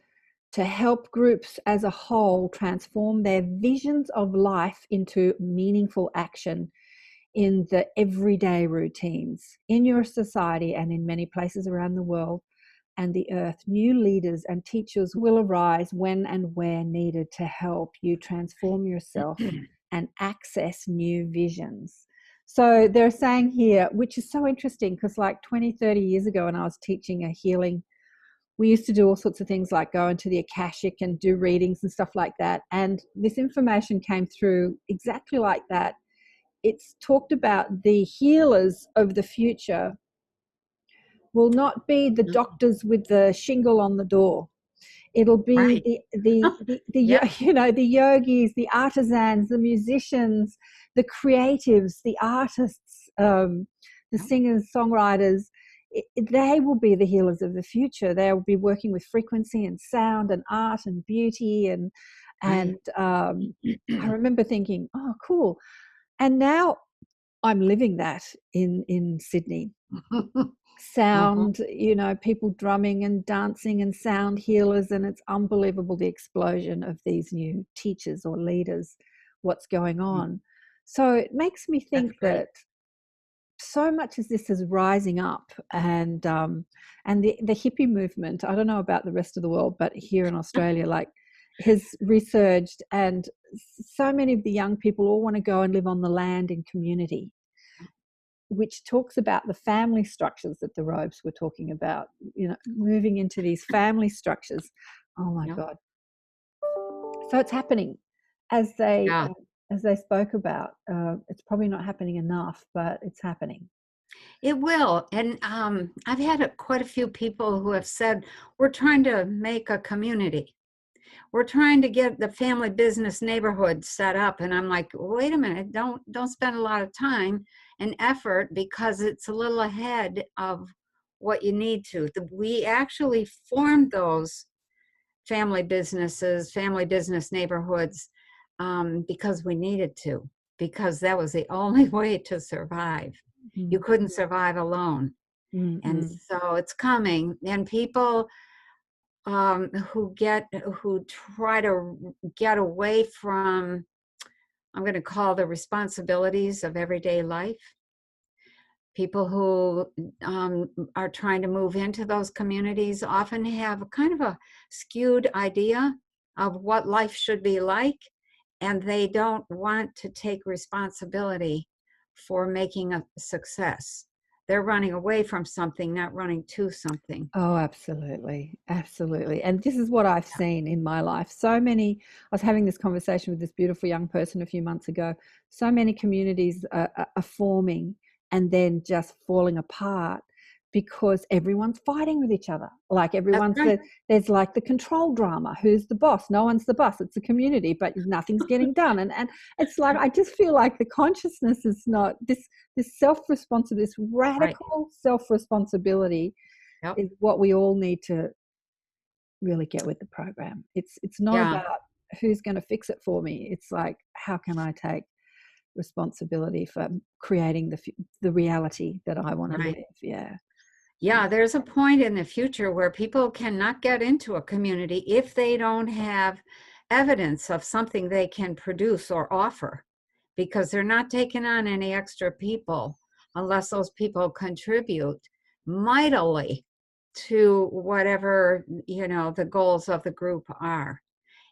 to help groups as a whole transform their visions of life into meaningful action in the everyday routines. In your society and in many places around the world and the earth, new leaders and teachers will arise when and where needed to help you transform yourself and access new visions. So they're saying here, which is so interesting, because like 20, 30 years ago when I was teaching a healing, we used to do all sorts of things like go into the Akashic and do readings and stuff like that. And this information came through exactly like that. It's talked about the healers of the future will not be the doctors with the shingle on the door. It'll be the yep. You know, the yogis, the artisans, the musicians, the creatives, the artists, the singers, songwriters. They will be the healers of the future. They will be working with frequency and sound and art and beauty and I remember thinking, oh, cool. And now I'm living that in Sydney. Sound, you know, people drumming and dancing and sound healers, and it's unbelievable the explosion of these new teachers or leaders, what's going on. So it makes me think that so much as this is rising up, and the hippie movement, I don't know about the rest of the world, but here in Australia, like, has resurged, and so many of the young people all want to go and live on the land in community, which talks about the family structures that the robes were talking about, you know, moving into these family structures. Oh my God. So it's happening as they spoke about. It's probably not happening enough, but it's happening. It will. And I've had quite a few people who have said, we're trying to make a community. We're trying to get the family business neighborhood set up. And I'm like, wait a minute, don't spend a lot of time and effort, because it's a little ahead of what you need to. We actually formed those family businesses, family business neighborhoods, because we needed to, because that was the only way to survive. You couldn't survive alone. And so it's coming. And people who try to get away from, I'm going to call the responsibilities of everyday life. People who are trying to move into those communities often have kind of a skewed idea of what life should be like, and they don't want to take responsibility for making a success. They're running away from something, not running to something. Oh, absolutely. Absolutely. And this is what I've seen in my life. I was having this conversation with this beautiful young person a few months ago. So many communities are forming and then just falling apart because everyone's fighting with each other. Like everyone's right. there's like the control drama. Who's the boss? No one's the boss. It's a community, but nothing's getting done. And it's like, I just feel like the consciousness is not this self-responsibility, this radical self-responsibility Yep. is what we all need to really get with the program. It's not about who's going to fix it for me. It's like, how can I take responsibility for creating the reality that I want to live? Yeah, there's a point in the future where people cannot get into a community if they don't have evidence of something they can produce or offer, because they're not taking on any extra people unless those people contribute mightily to whatever, the goals of the group are.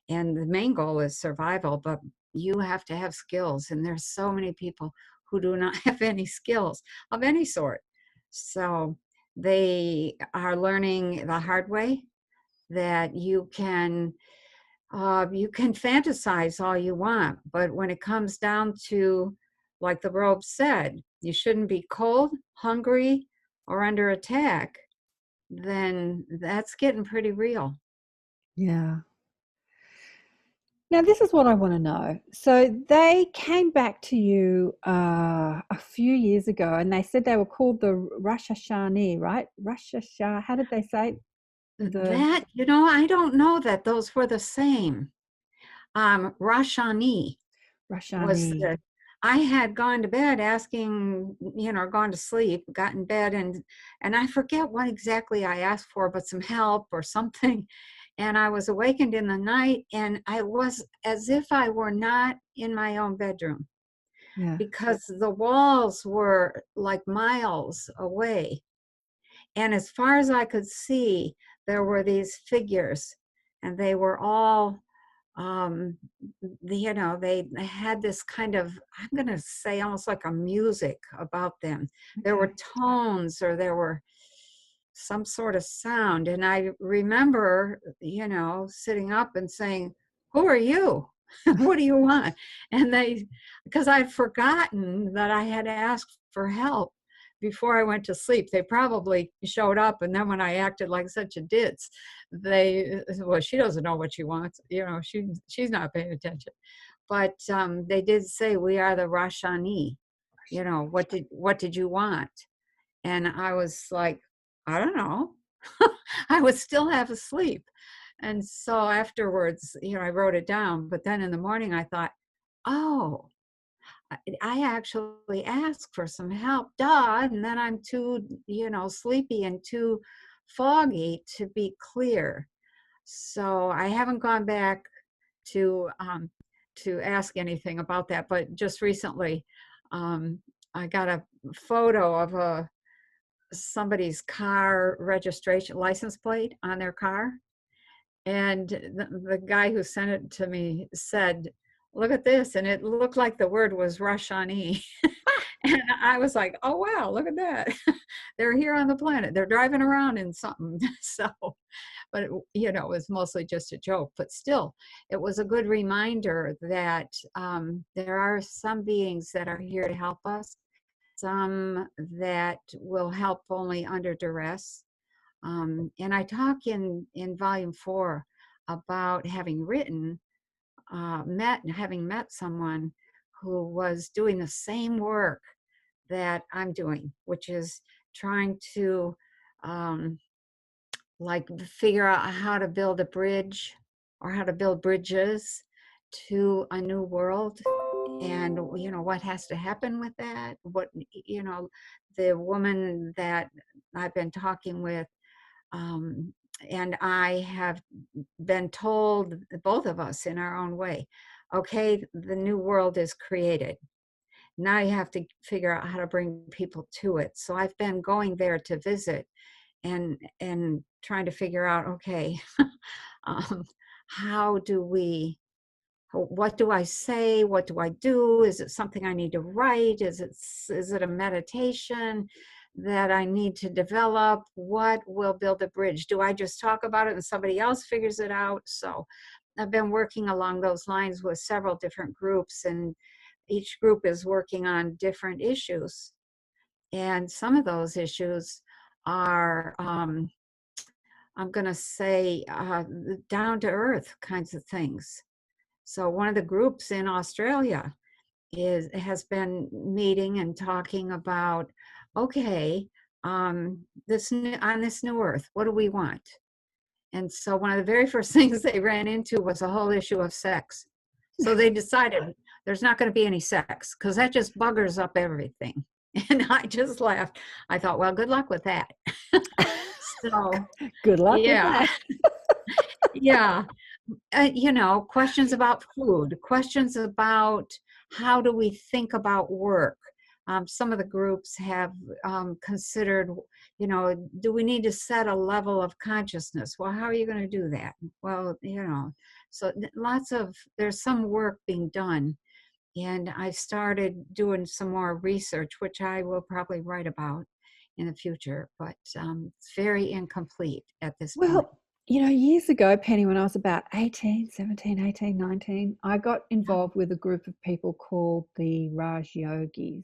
And the main goal is survival, but you have to have skills. And there's so many people who do not have any skills of any sort. So they are learning the hard way that you can fantasize all you want, but when it comes down to, like the robe said, you shouldn't be cold, hungry, or under attack, then that's getting pretty real. Yeah. Now, this is what I want to know. So they came back to you a few years ago, and they said they were called the Roshani, right? How did they say? That, I don't know that those were the same. Roshani. I had gone to bed asking, gone to sleep, got in bed, and I forget what exactly I asked for, but some help or something. And I was awakened in the night, and I was as if I were not in my own bedroom, because the walls were like miles away. And as far as I could see, there were these figures, and they were all, they had this kind of, I'm going to say almost like a music about them. Okay. There were tones, or there were some sort of sound. And I remember, sitting up and saying, "Who are you? What do you want?" And because I'd forgotten that I had asked for help before I went to sleep. They probably showed up, and then when I acted like such a ditz, she doesn't know what she wants. She's not paying attention. But they did say, "We are the Roshani. What did you want?" And I was like, "I don't know." I was still half asleep. And so afterwards, I wrote it down. But then in the morning, I thought, oh, I actually asked for some help, duh, and then I'm too, sleepy and too foggy to be clear. So I haven't gone back to ask anything about that. But just recently, I got a photo of somebody's car registration license plate on their car. And the guy who sent it to me said, "Look at this." And it looked like the word was Roshani. And I was like, "Oh, wow, look at that." They're here on the planet. They're driving around in something. So, but it was mostly just a joke. But still, it was a good reminder that there are some beings that are here to help us, some that will help only under duress. And I talk in volume 4 about having met someone who was doing the same work that I'm doing, which is trying to figure out how to build a bridge, or how to build bridges to a new world. And what has to happen with that, the woman that I've been talking with, and I have been told, both of us in our own way, okay, the new world is created. Now you have to figure out how to bring people to it. So I've been going there to visit and trying to figure out, okay, what do I say? What do I do? Is it something I need to write? Is it a meditation that I need to develop? What will build a bridge? Do I just talk about it and somebody else figures it out? So I've been working along those lines with several different groups, and each group is working on different issues. And some of those issues are, I'm going to say, down to earth kinds of things. So one of the groups in Australia has been meeting and talking about, okay, on this new earth, what do we want? And so one of the very first things they ran into was the whole issue of sex. So they decided there's not going to be any sex because that just buggers up everything. And I just laughed. I thought, well, good luck with that. So good luck yeah. with that. Yeah. You know, questions about food, questions about how do we think about work. Some of the groups have considered, you know, do we need to set a level of consciousness? Well, how are you going to do that? Well, you know, so there's some work being done. And I started doing some more research, which I will probably write about in the future, but it's very incomplete at this point. You know, years ago, Penny, when I was about 18, 17, 18, 19, I got involved with a group of people called the Raj Yogis.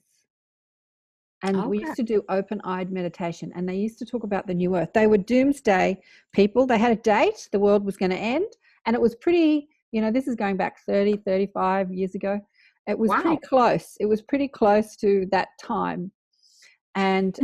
And we used to do open-eyed meditation, and they used to talk about the new earth. They were doomsday people. They had a date. The world was going to end. And it was pretty, you know, this is going back 30, 35 years ago. It was pretty close. It was pretty close to that time. And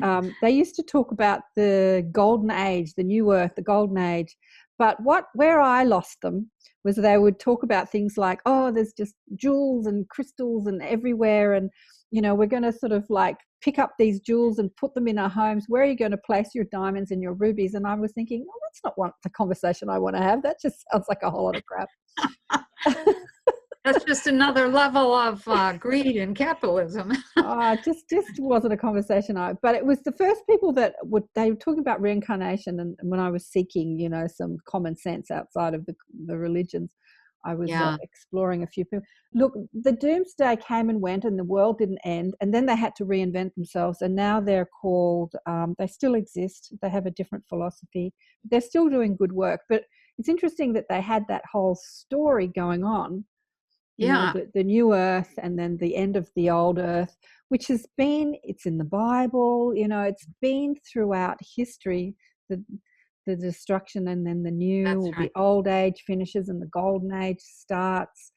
they used to talk about the golden age, the new earth, the golden age. But where I lost them was they would talk about things like, oh, there's just jewels and crystals and everywhere. And, you know, we're going to sort of like pick up these jewels and put them in our homes. Where are you going to place your diamonds and your rubies? And I was thinking, oh, that's not the conversation I want to have. That just sounds like a whole lot of crap. That's just another level of greed and capitalism. Just wasn't a conversation. But it was the first people that they were talking about reincarnation, and when I was seeking, you know, some common sense outside of the religions, I was exploring a few people. Look, the doomsday came and went, and the world didn't end, and then they had to reinvent themselves, and now they're called. They still exist. They have a different philosophy. They're still doing good work, but it's interesting that they had that whole story going on. You know, the new earth and then the end of the old earth, which has been, it's in the Bible, you know, it's been throughout history, the destruction, and then the new, the old age finishes and the golden age starts.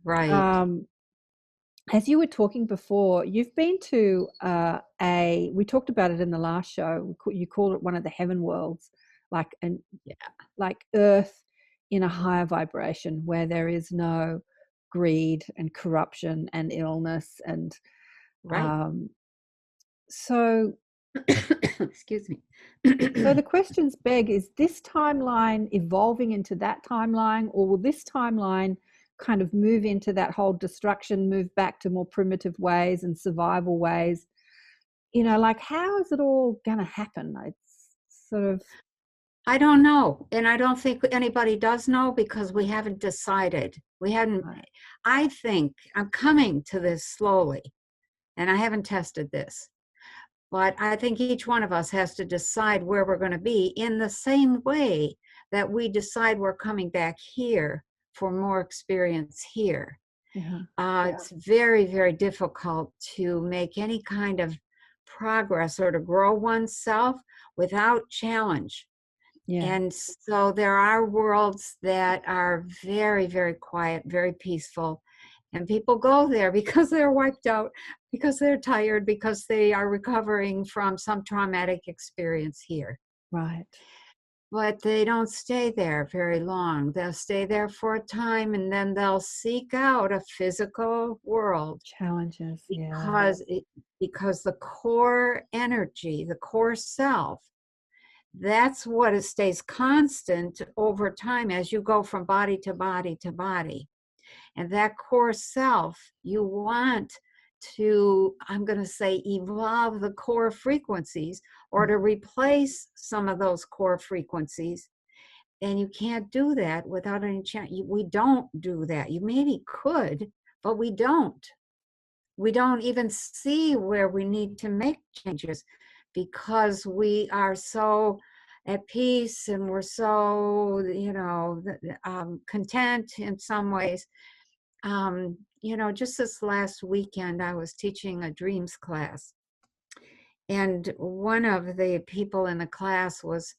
Right. As you were talking before, you've been to we talked about it in the last show, you called it one of the heaven worlds, like earth in a higher vibration where there is no greed and corruption and illness and so excuse me. So the questions beg, is this timeline evolving into that timeline, or will this timeline kind of move into that whole destruction, move back to more primitive ways and survival ways? You know, like, how is it all going to happen? It's sort of, I don't know. And I don't think anybody does know because we haven't decided. We hadn't, I think I'm coming to this slowly, and I haven't tested this, but I think each one of us has to decide where we're going to be in the same way that we decide we're coming back here for more experience here. It's very, very difficult to make any kind of progress or to grow oneself without challenge. And so there are worlds that are very, very quiet, very peaceful. And people go there because they're wiped out, because they're tired, because they are recovering from some traumatic experience here. Right. But they don't stay there very long. They'll stay there for a time, and then they'll seek out a physical world. Challenges, because the core energy, the core self, that's what it stays constant over time as you go from body to body to body. And that core self, you want to, I'm going to say, evolve the core frequencies or to replace some of those core frequencies. And you can't do that without any chance. We don't do that. You maybe could, but we don't. We don't even see where we need to make changes because we are so at peace and we're so, you know, content in some ways. You know, just this last weekend, I was teaching a dreams class, And one of the people in the class was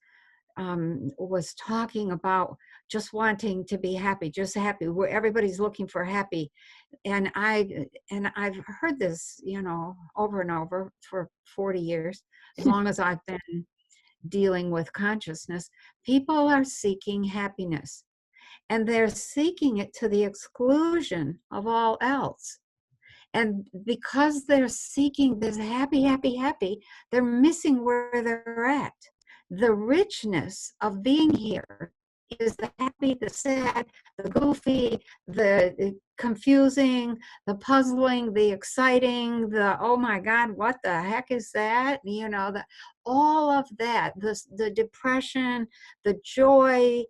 talking about just wanting to be happy, just happy, where everybody's looking for happy. And I've heard this, over and over for 40 years, as long as I've been dealing with consciousness. People are seeking happiness, and they're seeking it to the exclusion of all else. And because they're seeking this happy, happy, happy, they're missing where they're at. The richness of being here is the happy, the sad, the goofy, the confusing, the puzzling, the exciting, the, oh my God, what the heck is that? All of that, the depression, the joy,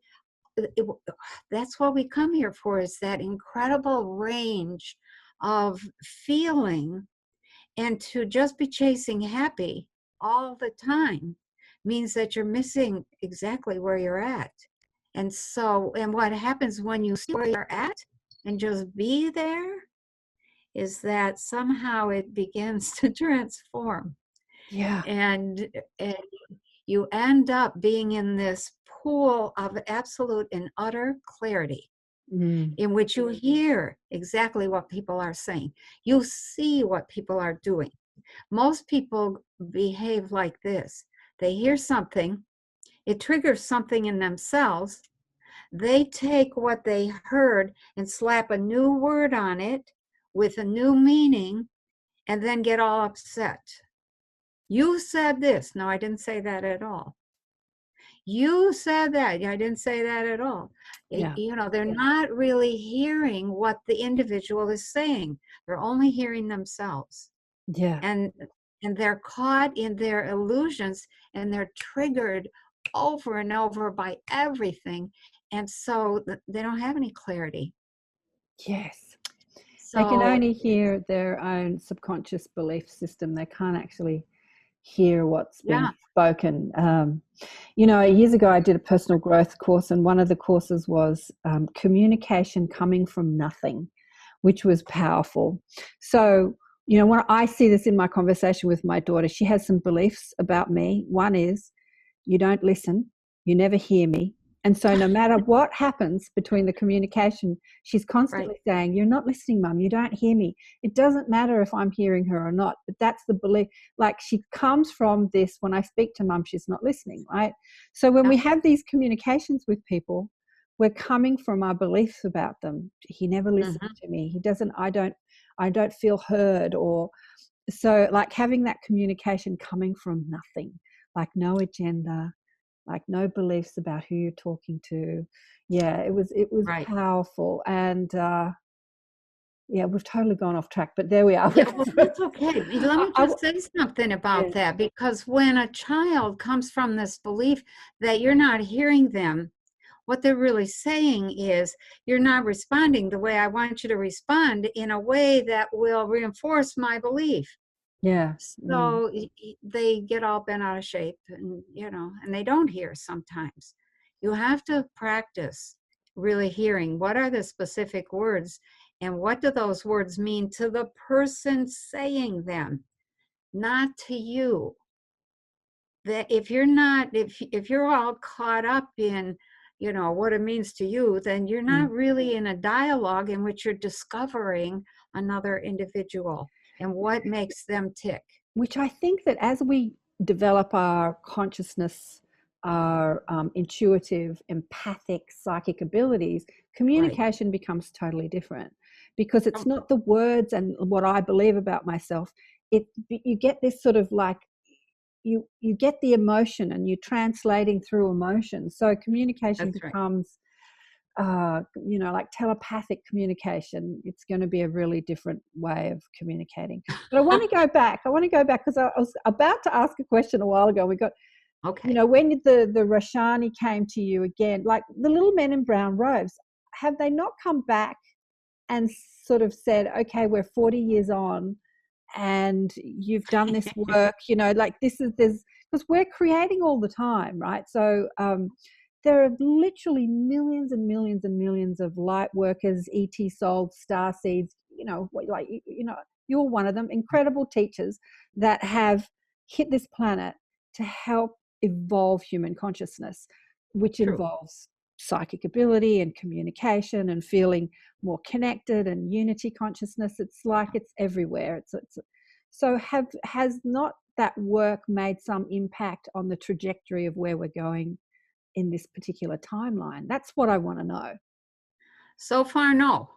that's what we come here for, is that incredible range of feeling. And to just be chasing happy all the time means that you're missing exactly where you're at. And what happens when you see where you're at and just be there is that somehow it begins to transform. Yeah. And you end up being in this pool of absolute and utter clarity, in which you hear exactly what people are saying. You see what people are doing. Most people behave like this. They hear something, it triggers something in themselves. They take what they heard and slap a new word on it with a new meaning, and then get all upset. You said this. No, I didn't say that at all. You said that. I didn't say that at all. Yeah. They're not really hearing what the individual is saying. They're only hearing themselves. Yeah. And they're caught in their illusions, and they're triggered over and over by everything. And so they don't have any clarity. Yes. So They can only hear their own subconscious belief system. They can't actually hear what's being spoken. Years ago I did a personal growth course, and one of the courses was communication coming from nothing, which was powerful. So, when I see this in my conversation with my daughter, she has some beliefs about me. One is, you don't listen, you never hear me. And so no matter what happens between the communication, she's constantly saying, you're not listening, Mum, you don't hear me. It doesn't matter if I'm hearing her or not, but that's the belief. Like, she comes from this, when I speak to Mum, she's not listening, right? So when we have these communications with people, we're coming from our beliefs about them. He never listens to me. He doesn't, I don't feel heard. Or so, like, having that communication coming from nothing, like no agenda, like no beliefs about who you're talking to. Yeah, it was powerful. And we've totally gone off track, but there we are. Yeah, well, that's okay. Let me just say something about that, because when a child comes from this belief that you're not hearing them, what they're really saying is, you're not responding the way I want you to respond, in a way that will reinforce my belief. Yeah. So they get all bent out of shape, and and they don't hear sometimes. You have to practice really hearing what are the specific words, and what do those words mean to the person saying them, not to you. That if you're all caught up in what it means to you, then you're not really in a dialogue in which you're discovering another individual and what makes them tick. Which I think that as we develop our consciousness, our intuitive, empathic, psychic abilities, communication becomes totally different, because it's not the words and what I believe about myself. You get this sort of like, you get the emotion, and you're translating through emotion. So communication becomes like telepathic communication. It's going to be a really different way of communicating. But I want to go back because I was about to ask a question a while ago. We got, when the Roshani came to you again, like the little men in brown robes, have they not come back and sort of said, okay, we're 40 years on and you've done this work, like because we're creating all the time, right? So there are literally millions and millions and millions of light workers, ET souls, star seeds, you're one of them, incredible teachers that have hit this planet to help evolve human consciousness, which involves psychic ability and communication and feeling more connected and unity consciousness. It's like it's everywhere. So has not that work made some impact on the trajectory of where we're going in this particular timeline? That's what I want to know. So far, no.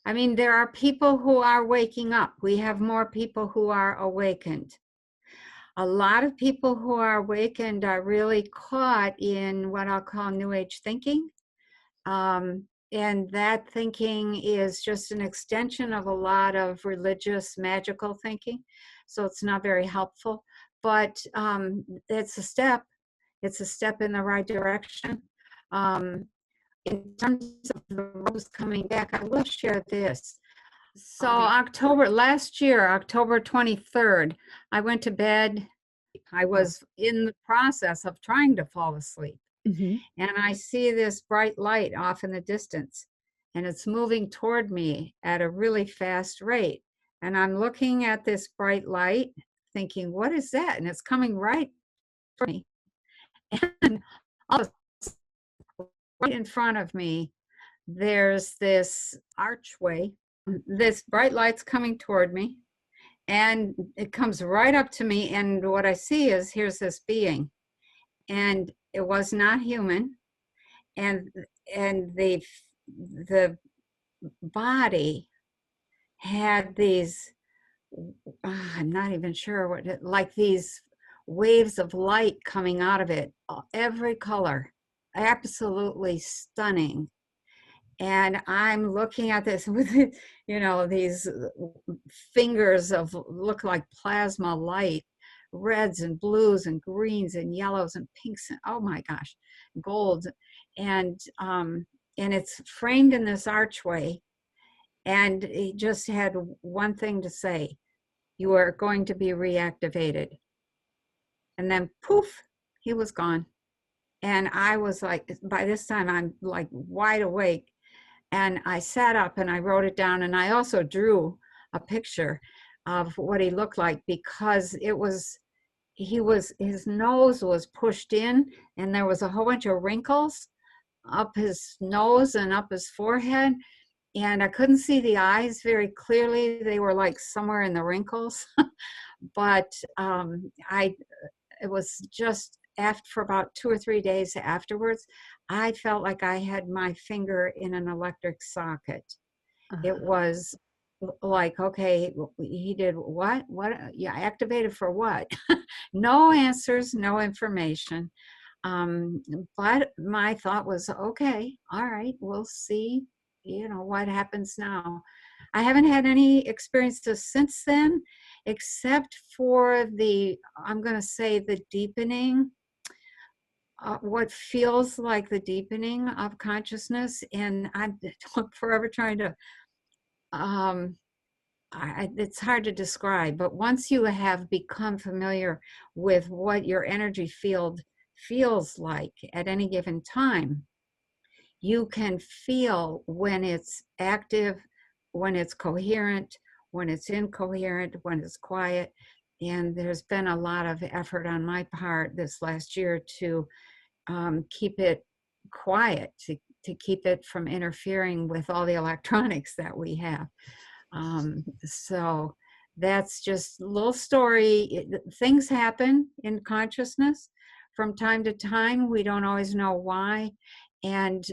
I mean, there are people who are waking up. We have more people who are awakened. A lot of people who are awakened are really caught in what I'll call New Age thinking. And that thinking is just an extension of a lot of religious, magical thinking. So it's not very helpful, but it's a step. It's a step in the right direction. In terms of the rose coming back, I will share this. So last year, October 23rd, I went to bed. I was in the process of trying to fall asleep. Mm-hmm. And I see this bright light off in the distance, and it's moving toward me at a really fast rate. And I'm looking at this bright light thinking, what is that? And it's coming right for me. And all of a sudden, right in front of me, there's this archway. This bright light's coming toward me, and it comes right up to me. And what I see is, here's this being, and it was not human, and the body had these, I'm not even sure what like these waves of light coming out of it, every color, absolutely stunning. And I'm looking at this with, these fingers of look like plasma light, reds and blues and greens and yellows and pinks and, oh my gosh, gold. And it's framed in this archway. And he just had one thing to say: you are going to be reactivated. And then poof, he was gone. And I was like, by this time I'm like wide awake. And I sat up and I wrote it down, and I also drew a picture of what he looked like, because his nose was pushed in, and there was a whole bunch of wrinkles up his nose and up his forehead, and I couldn't see the eyes very clearly. They were like somewhere in the wrinkles. But it was just for about 2 or 3 days afterwards, I felt like I had my finger in an electric socket. It was like, okay, he did what? Yeah, activated for what? No answers, no information. But my thought was, okay, all right, we'll see, what happens now. I haven't had any experiences since then, except for I'm going to say the deepening, what feels like the deepening of consciousness. And I'm forever trying to, it's hard to describe, but once you have become familiar with what your energy field feels like at any given time, you can feel when it's active, when it's coherent, when it's incoherent, when it's quiet. And there's been a lot of effort on my part this last year to keep it quiet, to keep it from interfering with all the electronics that we have. So that's just a little story. Things happen in consciousness from time to time. We don't always know why. And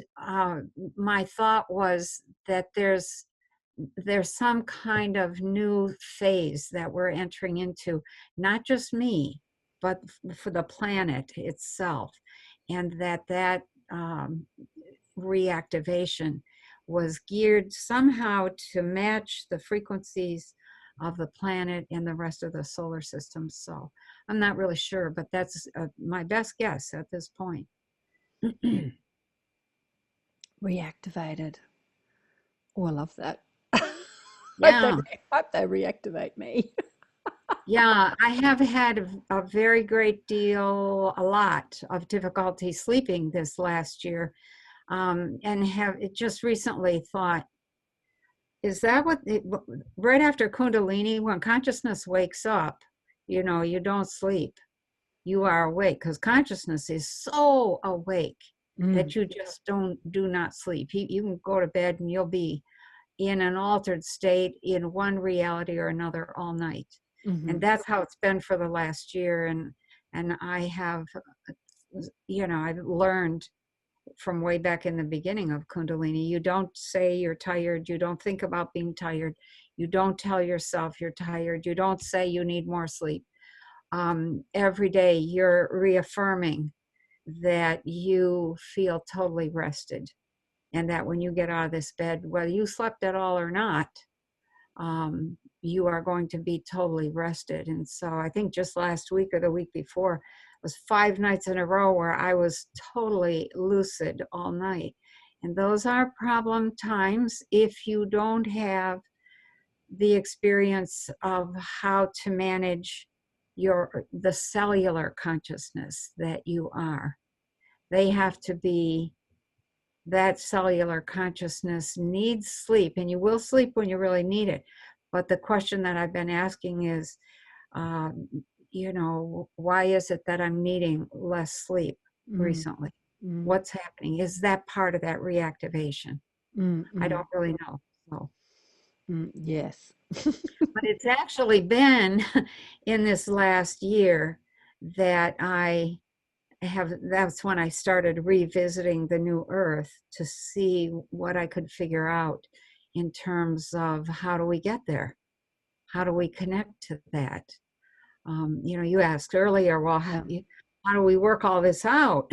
my thought was that there's some kind of new phase that we're entering into, not just me, but for the planet itself. And that reactivation was geared somehow to match the frequencies of the planet and the rest of the solar system. So I'm not really sure, but that's my best guess at this point. Reactivated. Oh, I love that. Yeah. I hope they reactivate me. Yeah, I have had a very great deal, a lot of difficulty sleeping this last year, and have just recently thought, is that right after Kundalini, when consciousness wakes up, you don't sleep. You are awake, because consciousness is so awake that you just do not sleep. You can go to bed and you'll be in an altered state in one reality or another all night. And that's how it's been for the last year. And I have, I've learned from way back in the beginning of Kundalini, you don't say you're tired. You don't think about being tired. You don't tell yourself you're tired. You don't say you need more sleep. Every day you're reaffirming that you feel totally rested, and that when you get out of this bed, whether you slept at all or not, you are going to be totally rested. And so I think just last week or the week before was 5 nights in a row where I was totally lucid all night. And those are problem times if you don't have the experience of how to manage the cellular consciousness that you are. They have to be, that cellular consciousness needs sleep, and you will sleep when you really need it. But the question that I've been asking is, why is it that I'm needing less sleep recently? What's happening? Is that part of that reactivation? I don't really know. So. Yes. But it's actually been in this last year that that's when I started revisiting the new earth to see what I could figure out in terms of how do we get there? How do we connect to that? You asked earlier, well, how do we work all this out?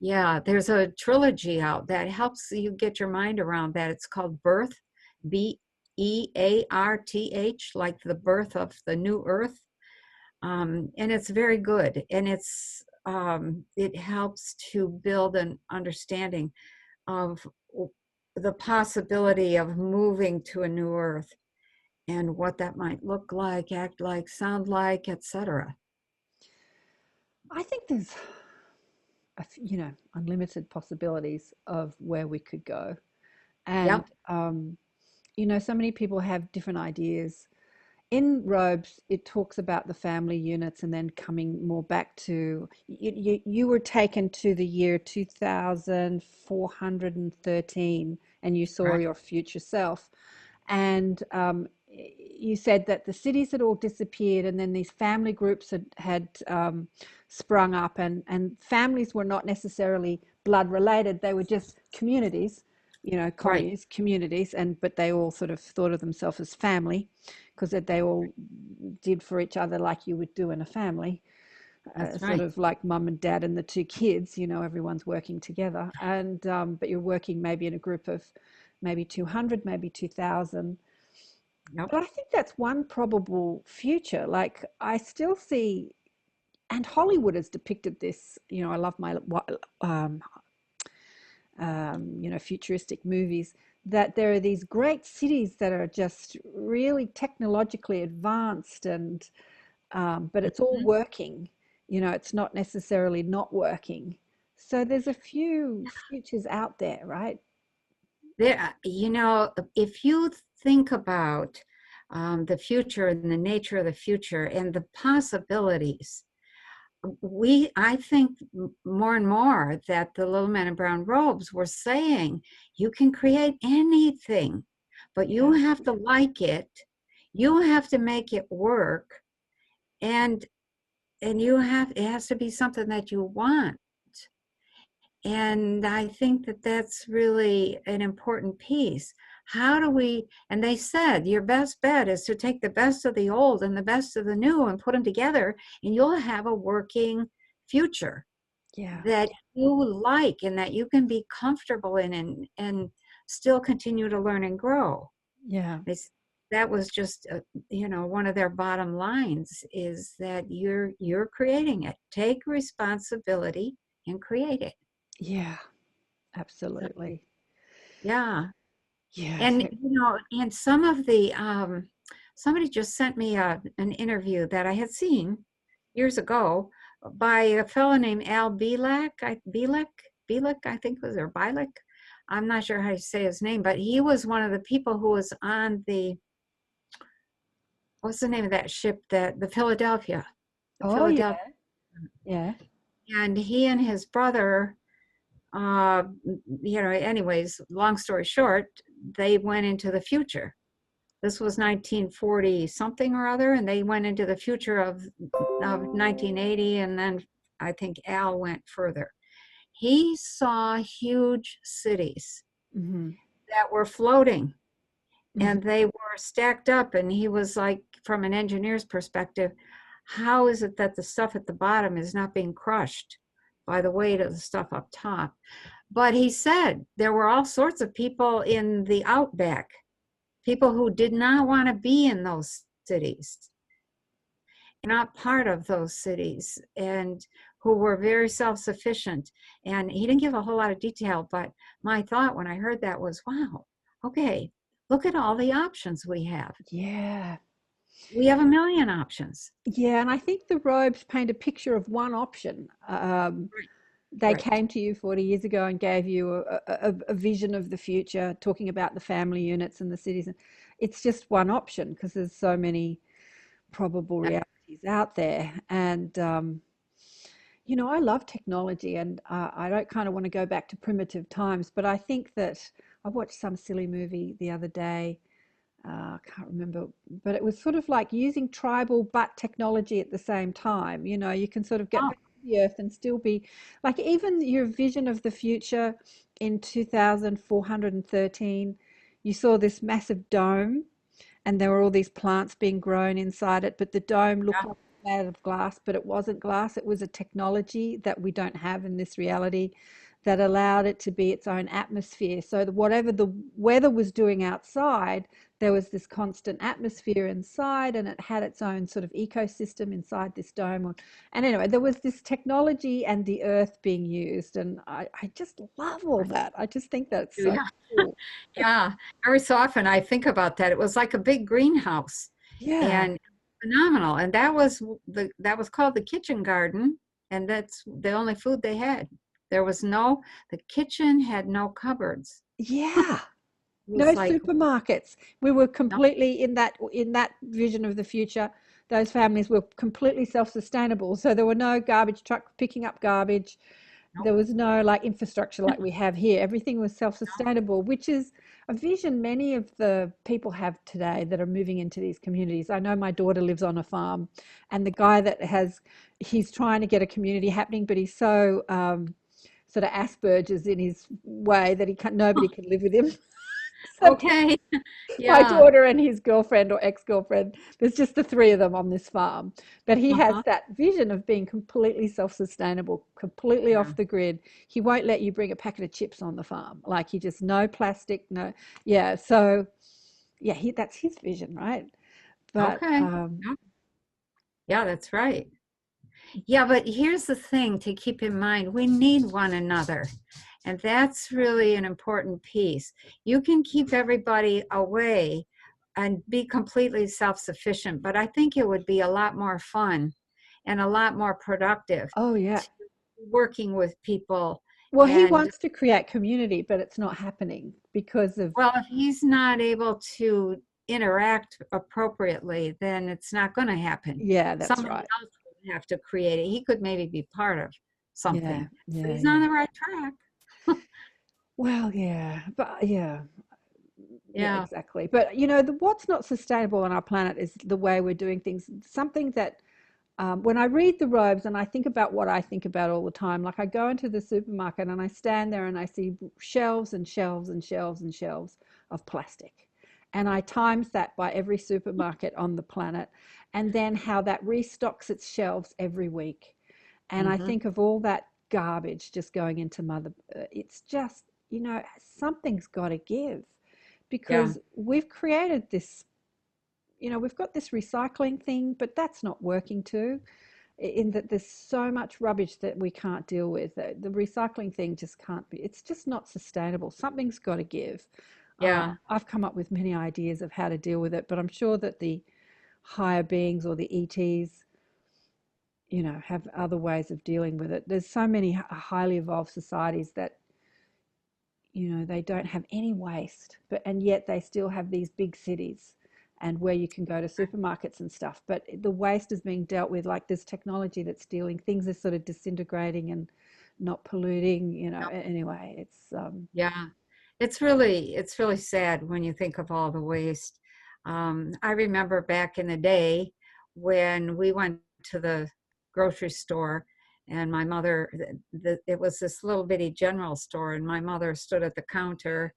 Yeah, there's a trilogy out that helps you get your mind around that. It's called Birth, BEARTH, like the birth of the new earth. And it's very good. And it helps to build an understanding of the possibility of moving to a new earth and what that might look like, act like, sound like, etc. I think there's unlimited possibilities of where we could go. And, so many people have different ideas. In Robes, it talks about the family units and then coming more back to, you were taken to the year 2413 and you saw your future self. And you said that the cities had all disappeared and then these family groups had sprung up, and families were not necessarily blood related. They were just communities, communes, communities, but they all sort of thought of themselves as family because they all did for each other like you would do in a family. Sort of like mum and dad and the 2 kids, everyone's working together. And but you're working maybe in a group of maybe 200, maybe 2,000. But I think that's one probable future. Like I still see, and Hollywood has depicted this, I love my, futuristic movies, that there are these great cities that are just really technologically advanced and, but it's all working, it's not necessarily not working. So there's a few futures out there, right? There, if you think about the future and the nature of the future and the possibilities, I think more and more that the little men in brown robes were saying, you can create anything, but you have to like it. You have to make it work. And it has to be something that you want. And I think that that's really an important piece. How do we, and they said, your best bet is to take the best of the old and the best of the new and put them together, and you'll have a working future that you like and that you can be comfortable in and still continue to learn and grow. That was just, one of their bottom lines is that you're creating it. Take responsibility and create it. Yeah, absolutely. Yeah. Yeah. And some of the, somebody just sent me an interview that I had seen years ago by a fellow named Al Bielek, I think was, or Bielek. I'm not sure how to say his name, but he was one of the people who was on the what's the name of that ship, the Philadelphia? The Oh, yeah. Philadelphia. Yeah. And he and his brother, anyways, long story short, they went into the future. This was 1940 something or other, and they went into the future of 1980, and then I think Al went further. He saw huge cities that were floating, and they were stacked up, and he was like, from an engineer's perspective, how is it that the stuff at the bottom is not being crushed by the weight of the stuff up top? But he said there were all sorts of people in the outback, people who did not want to be in those cities, not part of those cities, and who were very self-sufficient. And he didn't give a whole lot of detail, but my thought when I heard that was, wow, okay, look at all the options we have. Yeah. We have a million options. Yeah, and I think the robes paint a picture of one option. They came to you 40 years ago and gave you a vision of the future, talking about the family units and the cities. It's just one option because there's so many probable realities out there. And, I love technology, and I don't kind of want to go back to primitive times, but I think that I watched some silly movie the other day. I can't remember, but it was sort of like using tribal but technology at the same time. You can sort of get back to the earth and still be like, even your vision of the future in 2413, you saw this massive dome and there were all these plants being grown inside it, but the dome looked like made of glass, but it wasn't glass. It was a technology that we don't have in this reality that allowed it to be its own atmosphere. So whatever the weather was doing outside, there was this constant atmosphere inside, and it had its own sort of ecosystem inside this dome. And anyway, there was this technology and the earth being used, and I just love all that. I just think that's so cool. Yeah, every so often I think about that. It was like a big greenhouse. Yeah. And phenomenal. And that was called the kitchen garden, and that's the only food they had. The kitchen had no cupboards. Yeah. No supermarkets. We were completely in that vision of the future. Those families were completely self-sustainable. So there were no garbage truck picking up garbage. There was no like infrastructure like we have here. Everything was self-sustainable, which is a vision many of the people have today that are moving into these communities. I know my daughter lives on a farm, and the guy he's trying to get a community happening, but he's so sort of Asperger's in his way that nobody can live with him. So okay. Yeah. My daughter and his girlfriend or ex-girlfriend, there's just the three of them on this farm. But he has that vision of being completely self-sustainable, completely off the grid. He won't let you bring a packet of chips on the farm. Like, he just, no plastic, no. Yeah. So, yeah, that's his vision, right? But, yeah, that's right. Yeah, but here's the thing to keep in mind. We need one another. And that's really an important piece. You can keep everybody away and be completely self-sufficient, but I think it would be a lot more fun and a lot more productive. Oh, yeah. Working with people. Well, he wants to create community, but it's not happening because of... Well, if he's not able to interact appropriately, then it's not going to happen. Yeah, that's Someone right. else would have to create it. He could maybe be part of something. Yeah, so he's on the right track. Well, yeah, but yeah, exactly. But what's not sustainable on our planet is the way we're doing things. Something that when I read the robes and I think about what I think about all the time, like I go into the supermarket and I stand there and I see shelves and shelves and shelves and shelves of plastic, and I times that by every supermarket on the planet, and then how that restocks its shelves every week, and I think of all that garbage just going into it's just, something's got to give, because we've created this, we've got this recycling thing, but that's not working too, in that there's so much rubbish that we can't deal with. The recycling thing just can't be, it's just not sustainable. Something's got to give. I've come up with many ideas of how to deal with it, but I'm sure that the higher beings or the ETs, have other ways of dealing with it. There's so many highly evolved societies that, they don't have any waste, and yet they still have these big cities, and where you can go to supermarkets and stuff. But the waste is being dealt with like this technology that's dealing, things are sort of disintegrating and not polluting, you know. Anyway, it's yeah, it's really sad when you think of all the waste. I remember back in the day when we went to the grocery store, and my mother, it was this little bitty general store, and my mother stood at the counter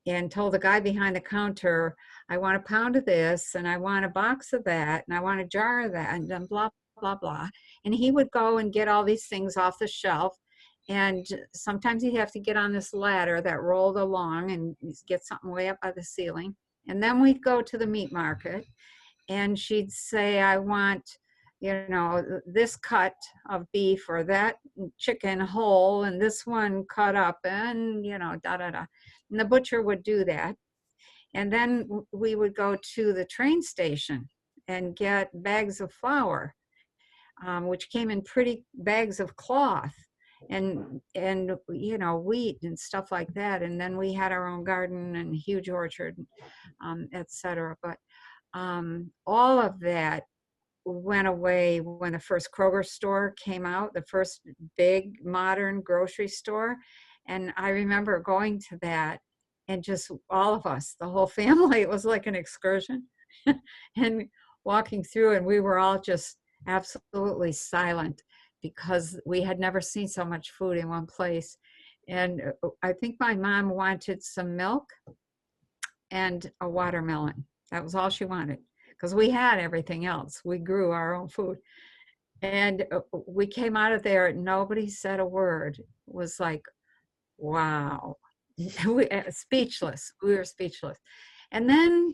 and told the guy behind the counter, I want a pound of this, and I want a box of that, and I want a jar of that, and then blah, blah, blah. And he would go and get all these things off the shelf. And sometimes he'd have to get on this ladder that rolled along and get something way up by the ceiling. And then we'd go to the meat market, and she'd say, I want, you know, this cut of beef or that chicken whole, and this one cut up, and, you know, da, da, da. And the butcher would do that. And then we would go to the train station and get bags of flour, which came in pretty bags of cloth, and you know, wheat and stuff like that. And then we had our own garden and huge orchard, etc. But all of that went away when the first Kroger store came out, the first big modern grocery store. And I remember going to that, and just all of us, the whole family, it was like an excursion, and walking through, and we were all just absolutely silent because we had never seen so much food in one place. And I think my mom wanted some milk and a watermelon. That was all she wanted, because we had everything else. We grew our own food. And we came out of there, nobody said a word. It was like, wow. Speechless. We were speechless. And then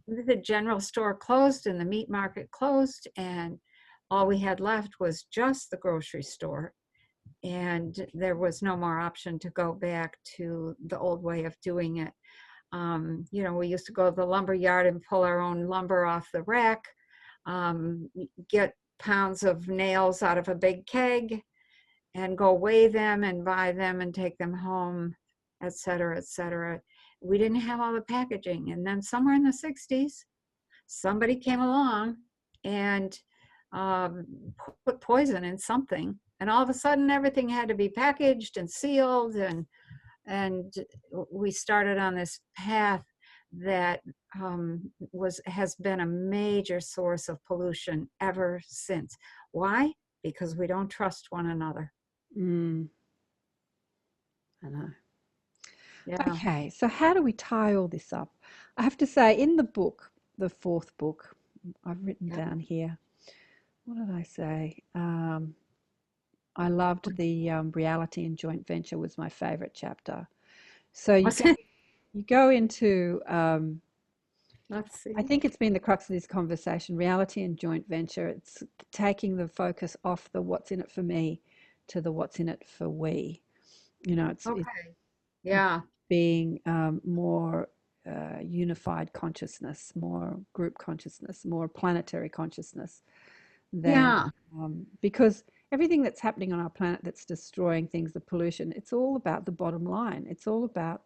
the general store closed and the meat market closed, and all we had left was just the grocery store. And there was no more option to go back to the old way of doing it. You know, we used to go to the lumber yard and pull our own lumber off the rack, get pounds of nails out of a big keg, and go weigh them and buy them and take them home, et cetera, et cetera. We didn't have all the packaging. And then somewhere in the 60s, somebody came along and put poison in something. And all of a sudden, everything had to be packaged and sealed. And we started on this path that has been a major source of pollution ever since. Why? Because we don't trust one another. I know. Yeah. Okay, so how do we tie all this up? I have to say, in the book, the fourth book, I've written down here, what did I say? I loved the reality and joint venture was my favorite chapter. So you go into, let's see. I think it's been the crux of this conversation, reality and joint venture. It's taking the focus off the what's in it for me to the what's in it for we. You know, it's being more unified consciousness, more group consciousness, more planetary consciousness. Because everything that's happening on our planet that's destroying things, the pollution, it's all about the bottom line. It's all about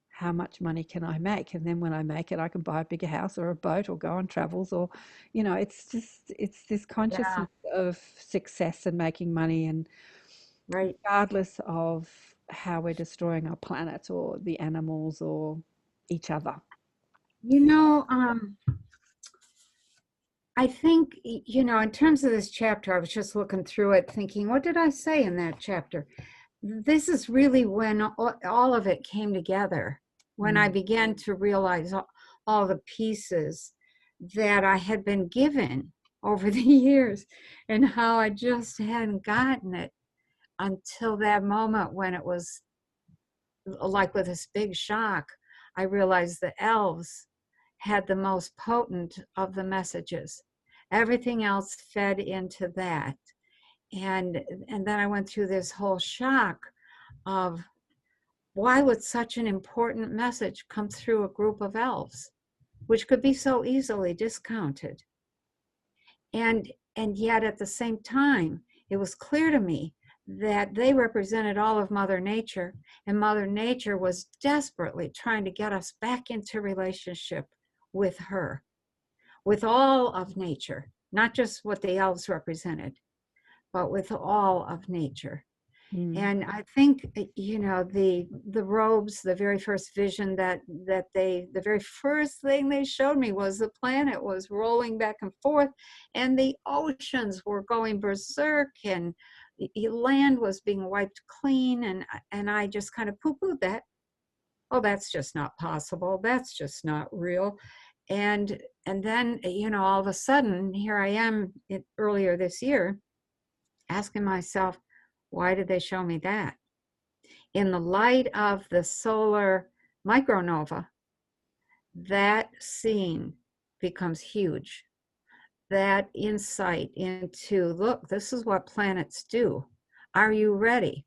how much money can I make? And then when I make it, I can buy a bigger house or a boat or go on travels, or, you know, it's this consciousness of success and making money, and regardless of how we're destroying our planet or the animals or each other. You know, I think, you know, in terms of this chapter, I was just looking through it thinking, what did I say in that chapter? This is really when all of it came together, when I began to realize all the pieces that I had been given over the years, and how I just hadn't gotten it until that moment when it was like with this big shock. I realized the elves had the most potent of the messages. Everything else fed into that. And then I went through this whole shock of why would such an important message come through a group of elves, which could be so easily discounted. And yet at the same time, it was clear to me that they represented all of Mother Nature, and Mother Nature was desperately trying to get us back into relationship with her. with all of nature, not just what the elves represented, but with all of nature. And I think, you know, the robes, the very first vision the very first thing they showed me was the planet was rolling back and forth, and the oceans were going berserk, and the land was being wiped clean, and I just kind of poo-pooed that. Oh, that's just not possible. That's just not real. And then, you know, all of a sudden, here I am earlier this year, asking myself, why did they show me that? In the light of the solar micronova, that scene becomes huge. That insight into, look, this is what planets do. Are you ready?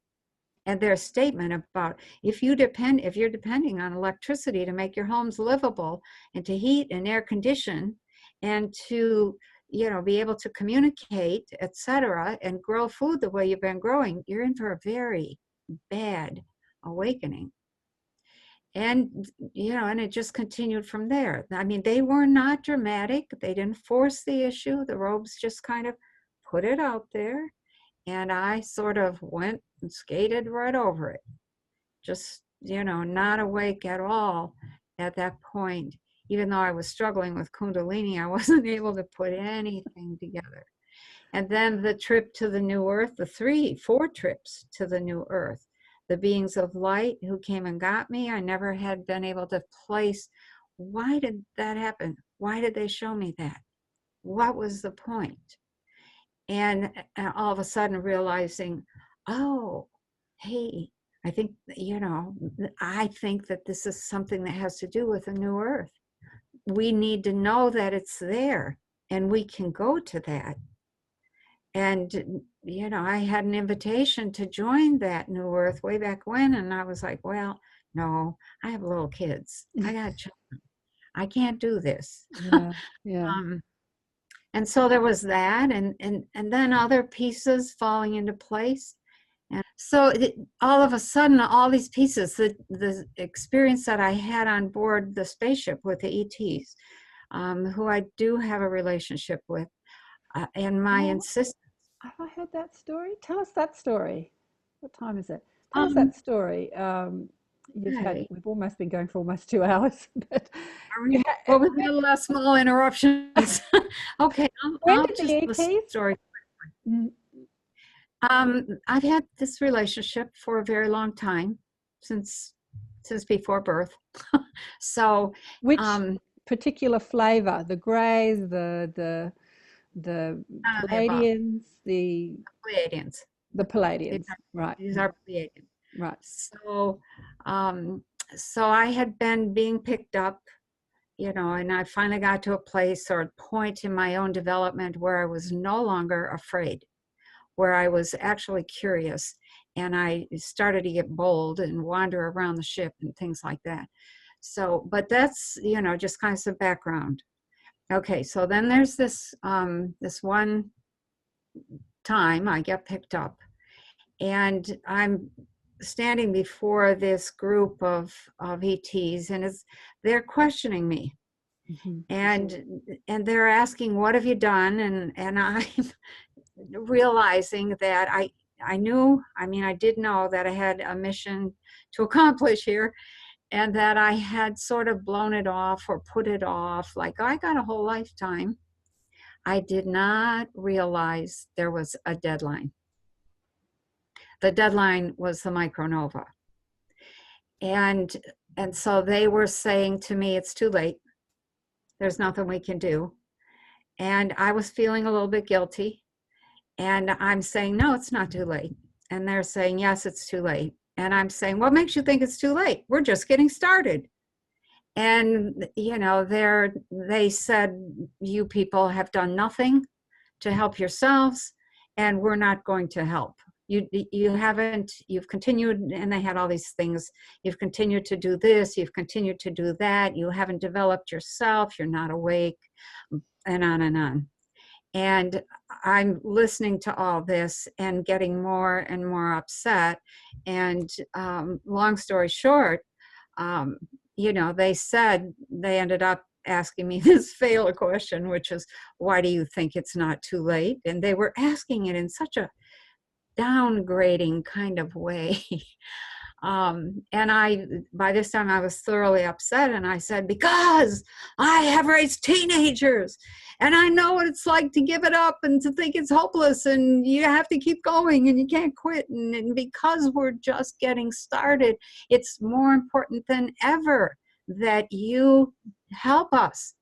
And their statement about if you're depending on electricity to make your homes livable and to heat and air condition and to, you know, be able to communicate, etc., and grow food the way you've been growing, you're in for a very bad awakening. And, you know, and it just continued from there. I mean, they were not dramatic. They didn't force the issue. The robes just kind of put it out there. And I sort of went and skated right over it. Just, you know, not awake at all at that point. Even though I was struggling with Kundalini, I wasn't able to put anything together. And then the trip to the new earth, the 4 trips to the new earth, the beings of light who came and got me, I never had been able to place, why did that happen? Why did they show me that? What was the point? And all of a sudden realizing, oh, hey, I think, you know, I think that this is something that has to do with a new earth. We need to know that it's there and we can go to that. And, you know, I had an invitation to join that new earth way back when. And I was like, well, no, I have little kids. I got children. I can't do this. Yeah. And so there was that, and then other pieces falling into place. And so all of a sudden, all these pieces, the experience that I had on board the spaceship with the ETs, who I do have a relationship with, and my insistence. Have I heard that story? Tell us that story. What time is it? Tell us that story. We've almost been going for almost 2 hours. But well, we've got a lot of small interruptions. Okay, I'll just tell the story. I've had this relationship for a very long time, since before birth. So, which particular flavor? The Greys, the Palladians, the Pleiadians. The Palladians, right? These are Pleiadians, right? So, so I had been being picked up, you know, and I finally got to a place or a point in my own development where I was no longer afraid, where I was actually curious, and I started to get bold and wander around the ship and things like that. So, but that's, you know, just kind of some background. Okay, so then there's this this one time I get picked up, and I'm standing before this group of ETs, and they're questioning me. Mm-hmm. And they're asking, what have you done? And I'm realizing that I knew, I mean, I did know that I had a mission to accomplish here, and that I had sort of blown it off or put it off, like I got a whole lifetime. I did not realize there was a deadline. The deadline was the Micronova. And so they were saying to me, it's too late. There's nothing we can do. And I was feeling a little bit guilty. And I'm saying, no, it's not too late. And they're saying, yes, it's too late. And I'm saying, what makes you think it's too late? We're just getting started. And, you know, they said, you people have done nothing to help yourselves, and we're not going to help. You've continued, and they had all these things. You've continued to do this, you've continued to do that. You haven't developed yourself, you're not awake, and on and on. And I'm listening to all this and getting more and more upset. And long story short, you know, they said they ended up asking me this fatal question, which is, why do you think it's not too late? And they were asking it in such a downgrading kind of way. And by this time I was thoroughly upset, and I said, because I have raised teenagers and I know what it's like to give it up and to think it's hopeless and you have to keep going and you can't quit. And because we're just getting started, it's more important than ever that you help us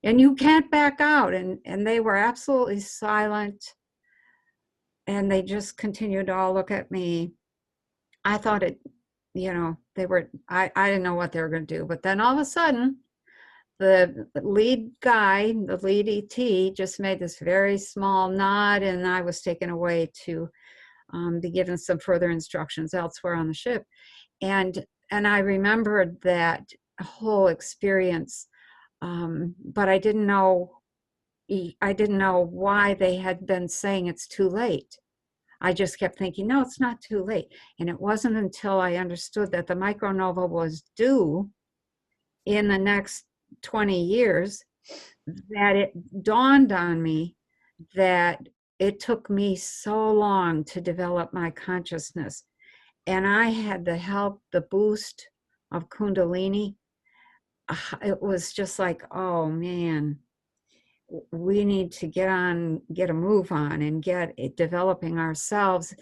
and you can't back out. And they were absolutely silent, and they just continued to all look at me. I thought I didn't know what they were going to do. But then all of a sudden, the lead guy, the lead ET, just made this very small nod, and I was taken away to be given some further instructions elsewhere on the ship. And I remembered that whole experience, but I didn't know why they had been saying it's too late. I just kept thinking, no, it's not too late. And it wasn't until I understood that the Micronova was due in the next 20 years that it dawned on me that it took me so long to develop my consciousness. And I had the help, the boost of Kundalini. It was just like, oh man, we need to get a move on and get it developing ourselves,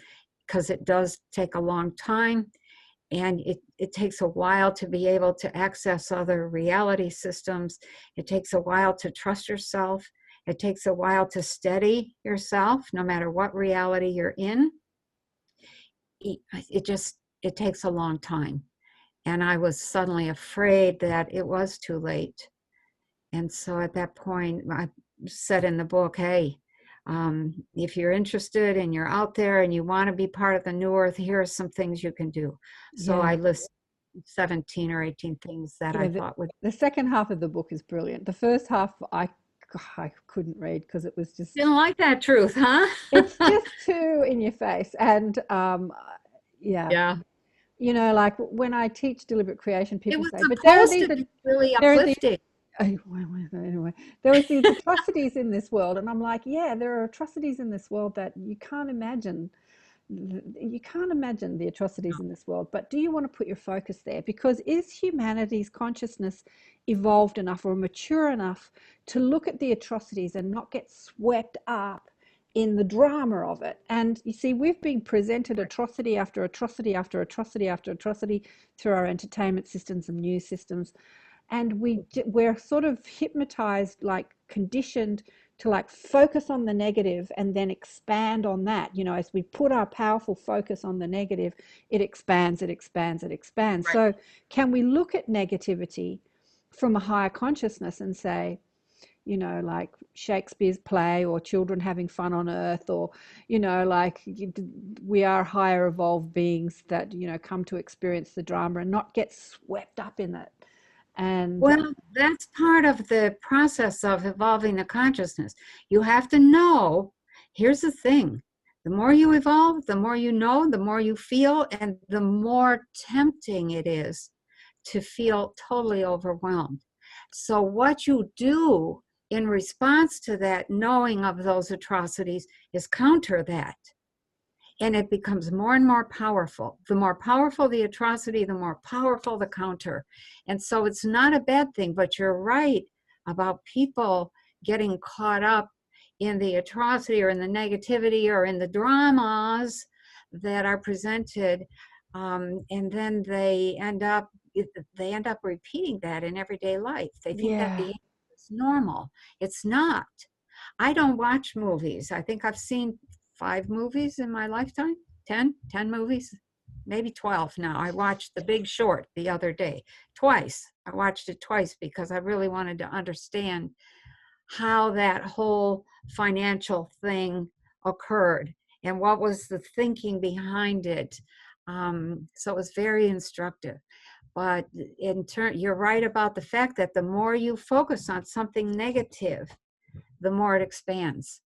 because it does take a long time, and it takes a while to be able to access other reality systems. It takes a while to trust yourself. It takes a while to steady yourself, no matter what reality you're in. It takes a long time. And I was suddenly afraid that it was too late. And so at that point, I said in the book, hey, if you're interested and you're out there and you want to be part of the New Earth, here are some things you can do. So I list 17 or 18 things that I thought would. The second half of the book is brilliant. The first half, I couldn't read because it was just. Didn't like that truth, huh? It's just too in your face. And yeah. You know, like when I teach deliberate creation, people it was say, but there are these really uplifting. Anyway, there was these atrocities in this world, and I'm like, yeah, there are atrocities in this world that you can't imagine. You can't imagine the atrocities in this world, but do you want to put your focus there? Because is humanity's consciousness evolved enough or mature enough to look at the atrocities and not get swept up in the drama of it? And you see, we've been presented atrocity after atrocity after atrocity after atrocity through our entertainment systems and news systems. And we're sort of hypnotized, like conditioned to like focus on the negative and then expand on that. You know, as we put our powerful focus on the negative, it expands, it expands, it expands. Right. So can we look at negativity from a higher consciousness and say, you know, like Shakespeare's play, or children having fun on earth, or, you know, like we are higher evolved beings that, you know, come to experience the drama and not get swept up in it. And well, that's part of the process of evolving the consciousness. You have to know, here's the thing, the more you evolve, the more you know, the more you feel, and the more tempting it is to feel totally overwhelmed. So what you do in response to that knowing of those atrocities is counter that. And it becomes more and more powerful. The more powerful the atrocity, the more powerful the counter. And so it's not a bad thing, but you're right about people getting caught up in the atrocity or in the negativity or in the dramas that are presented. And then they end up repeating that in everyday life. They think that behavior is normal. It's not. I don't watch movies. I think I've seen 5 movies in my lifetime, 10 movies, maybe 12 now. I watched The Big Short the other day, twice. I watched it twice because I really wanted to understand how that whole financial thing occurred and what was the thinking behind it. So it was very instructive. But in turn, you're right about the fact that the more you focus on something negative, the more it expands.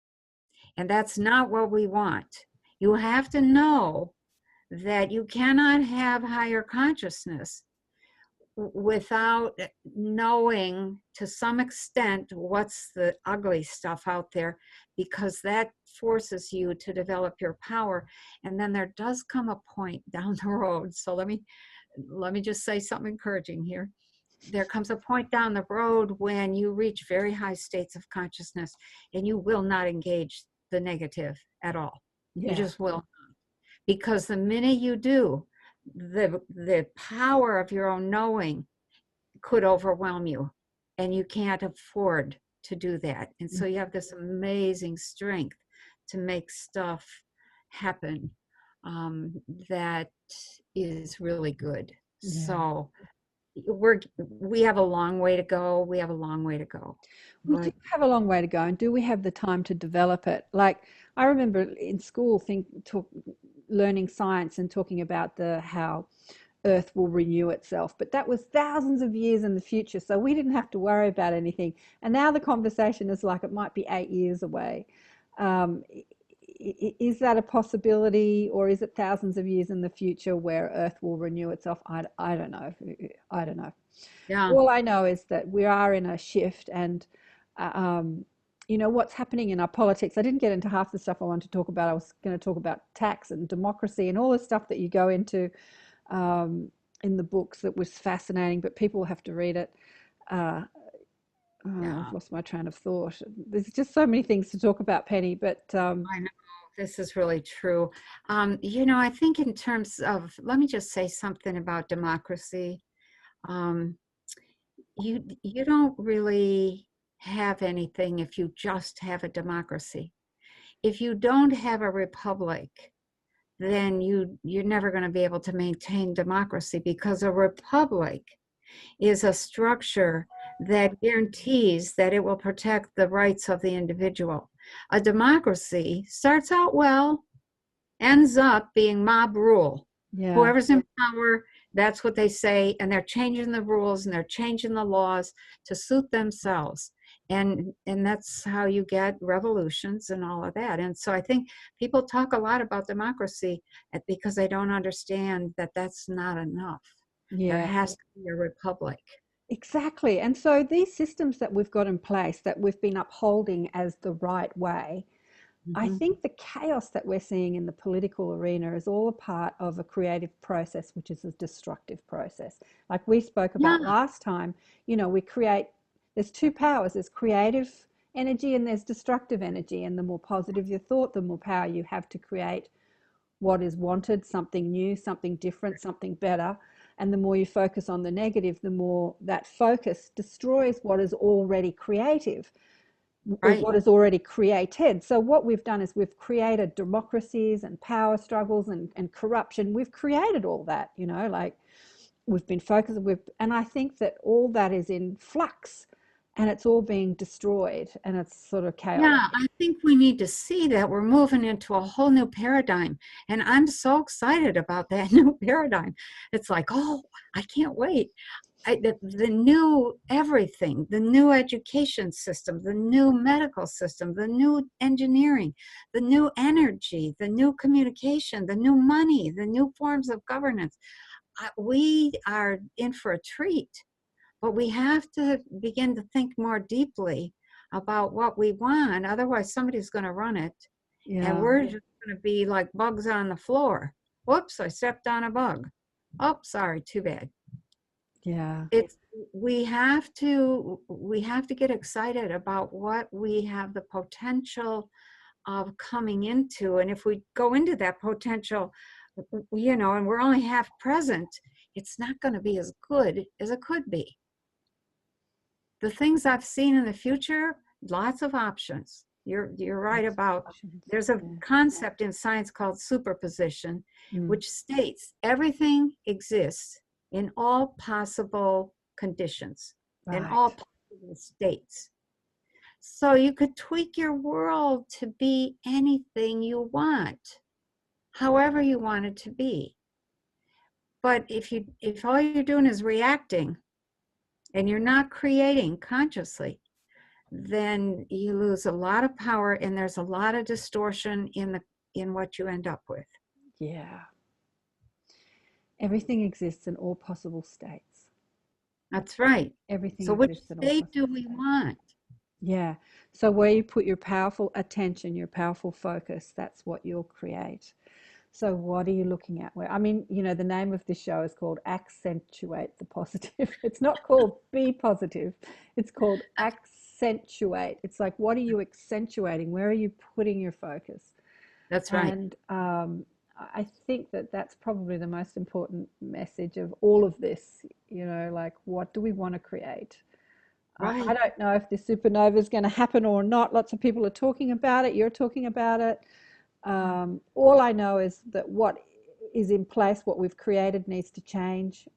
And that's not what we want. You have to know that you cannot have higher consciousness without knowing to some extent what's the ugly stuff out there, because that forces you to develop your power. And then there does come a point down the road. So let me just say something encouraging here. There comes a point down the road when you reach very high states of consciousness and you will not engage the negative at all. Yeah. You just will not. Because the minute you do, the power of your own knowing could overwhelm you, and you can't afford to do that. And so you have this amazing strength to make stuff happen that is really good. Yeah. So we have a long way to go. We have a long way to go. We do have a long way to go, and do we have the time to develop it? Like, I remember in school learning science and talking about how Earth will renew itself, but that was thousands of years in the future, so we didn't have to worry about anything. And now the conversation is like it might be 8 years away. Is that a possibility, or is it thousands of years in the future where Earth will renew itself? I don't know. I don't know. Yeah. All I know is that we are in a shift, and what's happening in our politics. I didn't get into half the stuff I wanted to talk about. I was going to talk about tax and democracy and all the stuff that you go into in the books. That was fascinating, but people have to read it. I've lost my train of thought. There's just so many things to talk about, Penny, but I know this is really true. I think in terms of, let me just say something about democracy. You don't really have anything if you just have a democracy. If you don't have a republic, then you're never going to be able to maintain democracy, because a republic is a structure that guarantees that it will protect the rights of the individual. A democracy starts out well, ends up being mob rule. yeah. Whoever's in power, that's what they say, and they're changing the rules and they're changing the laws to suit themselves. And that's how you get revolutions and all of that. And so I think people talk a lot about democracy because they don't understand that that's not enough. Yeah. There has to be a republic. Exactly. And so these systems that we've got in place, that we've been upholding as the right way, I think the chaos that we're seeing in the political arena is all a part of a creative process, which is a destructive process. Like we spoke about last time, there's two powers. There's creative energy and there's destructive energy. And the more positive your thought, the more power you have to create what is wanted, something new, something different, something better. And the more you focus on the negative, the more that focus destroys what is already creative, or what is already created. So what we've done is we've created democracies and power struggles and corruption. We've created all that, like we've been focused and I think that all that is in flux, and it's all being destroyed, and it's sort of chaotic. Yeah, I think we need to see that we're moving into a whole new paradigm. And I'm so excited about that new paradigm. It's like, oh, I can't wait. The new everything, the new education system, the new medical system, the new engineering, the new energy, the new communication, the new money, the new forms of governance. We are in for a treat. But we have to begin to think more deeply about what we want. Otherwise, somebody's going to run it. Yeah. And we're just going to be like bugs on the floor. Whoops, I stepped on a bug. Oh, sorry, too bad. Yeah. We have to get excited about what we have the potential of coming into. And if we go into that potential, and we're only half present, it's not going to be as good as it could be. The things I've seen in the future, lots of options. You're right about, there's a concept in science called superposition, which states everything exists in all possible conditions, in all possible states. So you could tweak your world to be anything you want, however you want it to be. But if all you're doing is reacting, and you're not creating consciously, then you lose a lot of power, and there's a lot of distortion in what you end up with. Yeah. Everything exists in all possible states. That's right. Everything So which exists in all state do possible we states. want? Yeah. So where you put your powerful attention, your powerful focus, that's what you'll create. So what are you looking at? Where, I mean, you know, the name of this show is called Accentuate the Positive. It's not called Be Positive. It's called Accentuate. It's like, what are you accentuating? Where are you putting your focus? That's right. And I think that that's probably the most important message of all of this, you know, like, what do we want to create? Right. I don't know if the supernova is going to happen or not. Lots of people are talking about it. You're talking about it. All I know is that what is in place, what we've created, needs to change.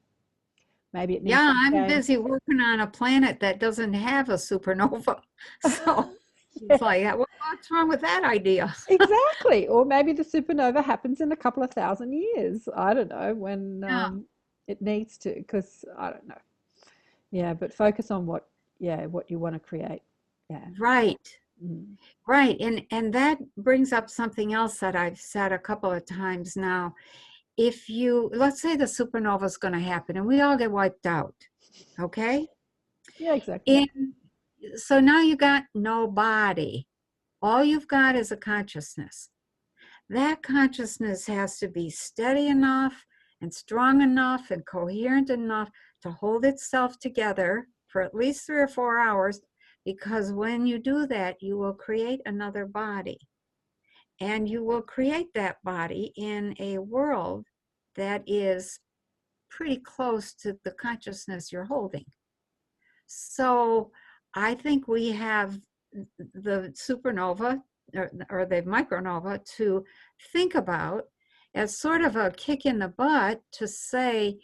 Maybe it needs Yeah, to I'm change. busy working on a planet that doesn't have a supernova. So Yeah, it's like, well, what's wrong with that idea? exactly. Or maybe the supernova happens in a couple of thousand years. I don't know when Yeah, it needs to, because I don't know. Yeah, but focus on what you want to create. Yeah. right. Mm. Right. And that brings up something else that I've said a couple of times now. If let's say the supernova is going to happen and we all get wiped out, okay? Yeah, exactly. So now you got no body. All you've got is a consciousness. That consciousness has to be steady enough and strong enough and coherent enough to hold itself together for at least 3 or 4 hours, because when you do that, you will create another body. And you will create that body in a world that is pretty close to the consciousness you're holding. So I think we have the supernova or the micronova to think about as sort of a kick in the butt to say,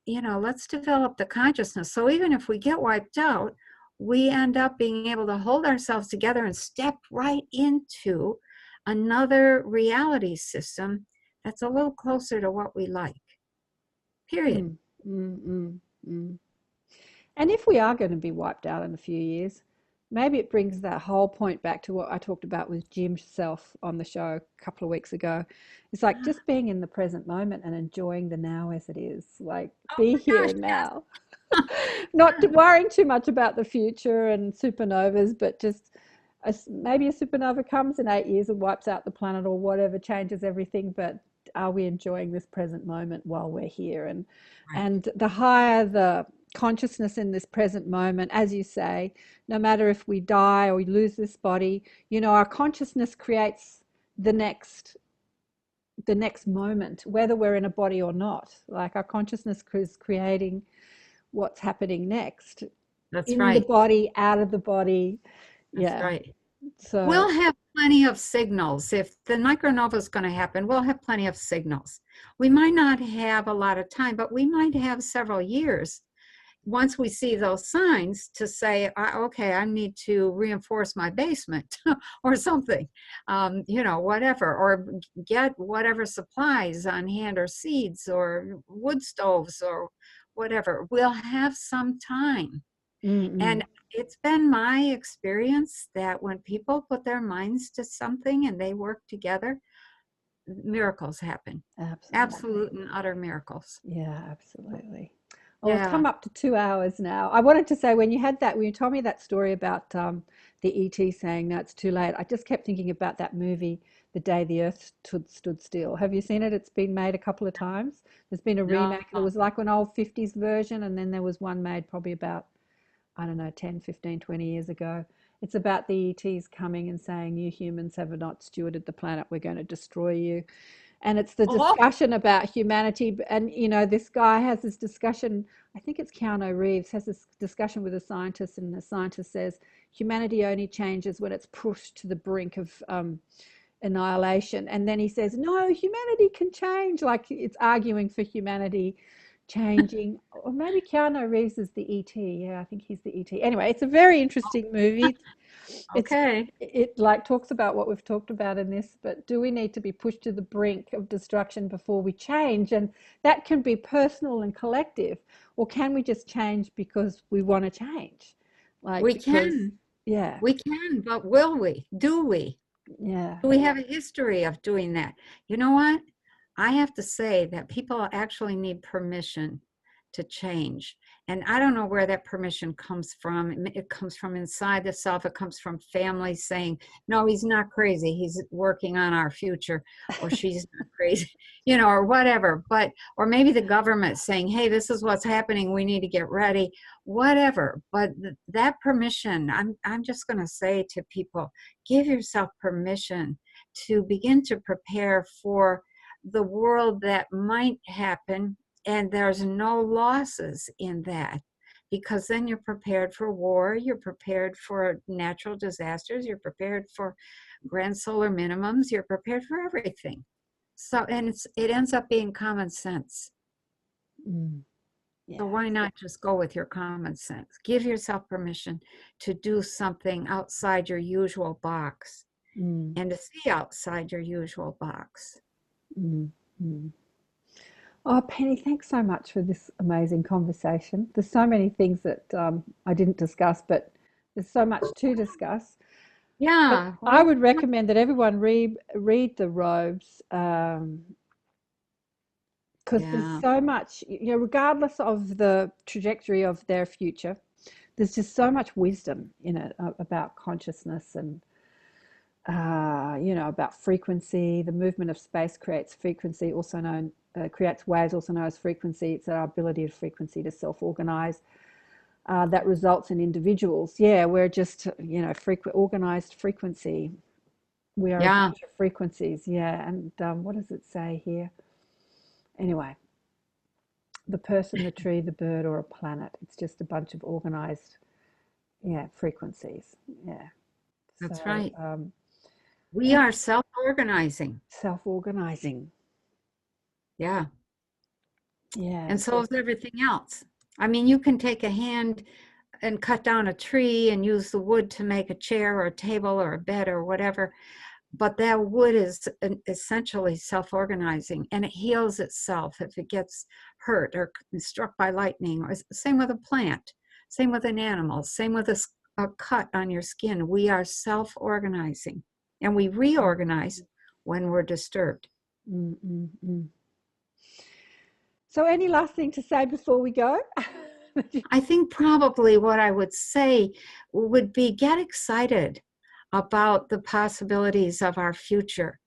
you know, let's develop the consciousness. So even if we get wiped out, we end up being able to hold ourselves together and step right into another reality system that's a little closer to what we like. Period. Mm, mm, mm, mm. And if we are going to be wiped out in a few years, maybe it brings that whole point back to what I talked about with Jim's self on the show a couple of weeks ago. It's like just being in the present moment and enjoying the now as it is. Like, be here Gosh, and yes. now. Not worrying too much about the future and supernovas, but just maybe a supernova comes in 8 years and wipes out the planet or whatever, changes everything. But are we enjoying this present moment while we're here? And the higher the consciousness in this present moment, as you say, no matter if we die or we lose this body, you know, our consciousness creates the next moment, whether we're in a body or not. Like, our consciousness is creating what's happening next. That's In the right. body, out of the body. That's Yeah. right. So We'll have plenty of signals. If the micronova is going to happen, we'll have plenty of signals. We might not have a lot of time, but we might have several years once we see those signs to say, okay, I need to reinforce my basement or something, you know, whatever, or get whatever supplies on hand or seeds or wood stoves or whatever. We'll have some time. And it's been my experience that when people put their minds to something and they work together, miracles happen. Absolute and utter miracles. Yeah, absolutely. Well, we've Yeah. come up to 2 hours now. I wanted to say, when you told me that story about the ET saying, no, it's too late, I just kept thinking about that movie, The Day the Earth Stood Still. Have you seen it? It's been made a couple of times. There's been a No. remake. There was like an old 50s version, and then there was one made probably about, I don't know, 10, 15, 20 years ago. It's about the ETs coming and saying, you humans have not stewarded the planet, we're going to destroy you. And it's the discussion about humanity. And, you know, this guy has this discussion, I think it's Keanu Reeves, has this discussion with a scientist, and the scientist says, humanity only changes when it's pushed to the brink of annihilation. And then he says, no, humanity can change. Like, it's arguing for humanity changing. Or maybe Keanu Reeves is the ET. Yeah, I think he's the ET. Anyway, it's a very interesting movie. Okay. It like talks about what we've talked about in this, but do we need to be pushed to the brink of destruction before we change? And that can be personal and collective, or can we just change because we want to change? Like, We because, can. yeah, We can, but will we? Do we? yeah, Do we have a history of doing that? You know what? I have to say that people actually need permission to change. And I don't know where that permission comes from. It comes from inside the self. It comes from families saying, no, he's not crazy. He's working on our future, or she's not crazy, or whatever. Or maybe the government saying, hey, this is what's happening. We need to get ready, whatever. But that permission, I'm just going to say to people, give yourself permission to begin to prepare for the world that might happen, and there's no losses in that, because then you're prepared for war, you're prepared for natural disasters, you're prepared for grand solar minimums, you're prepared for everything. So, and it ends up being common sense. Yeah. So why not just go with your common sense? Give yourself permission to do something outside your usual box, and to see outside your usual box. Oh, Penny, thanks so much for this amazing conversation. There's so many things that I didn't discuss, but there's so much to discuss. Yeah. But I would recommend that everyone read the robes, because there's so much, regardless of the trajectory of their future, there's just so much wisdom in it about consciousness and, about frequency. The movement of space creates frequency, also known creates waves, also known as frequency. It's our ability of frequency to self-organize. That results in individuals. Yeah, we're just, organized frequency. We are a bunch of frequencies. Yeah, and what does it say here? Anyway, the person, the tree, the bird, or a planet. It's just a bunch of organized, frequencies. Yeah. That's So, right. We are self-organizing. Self-organizing. Yeah. Yeah. And so is everything else. I mean, you can take a hand and cut down a tree and use the wood to make a chair or a table or a bed or whatever, but that wood is essentially self-organizing, and it heals itself if it gets hurt or struck by lightning. Or same with a plant, same with an animal, same with a cut on your skin. We are self-organizing, and we reorganize when we're disturbed. So any last thing to say before we go? I think probably what I would say would be get excited about the possibilities of our future.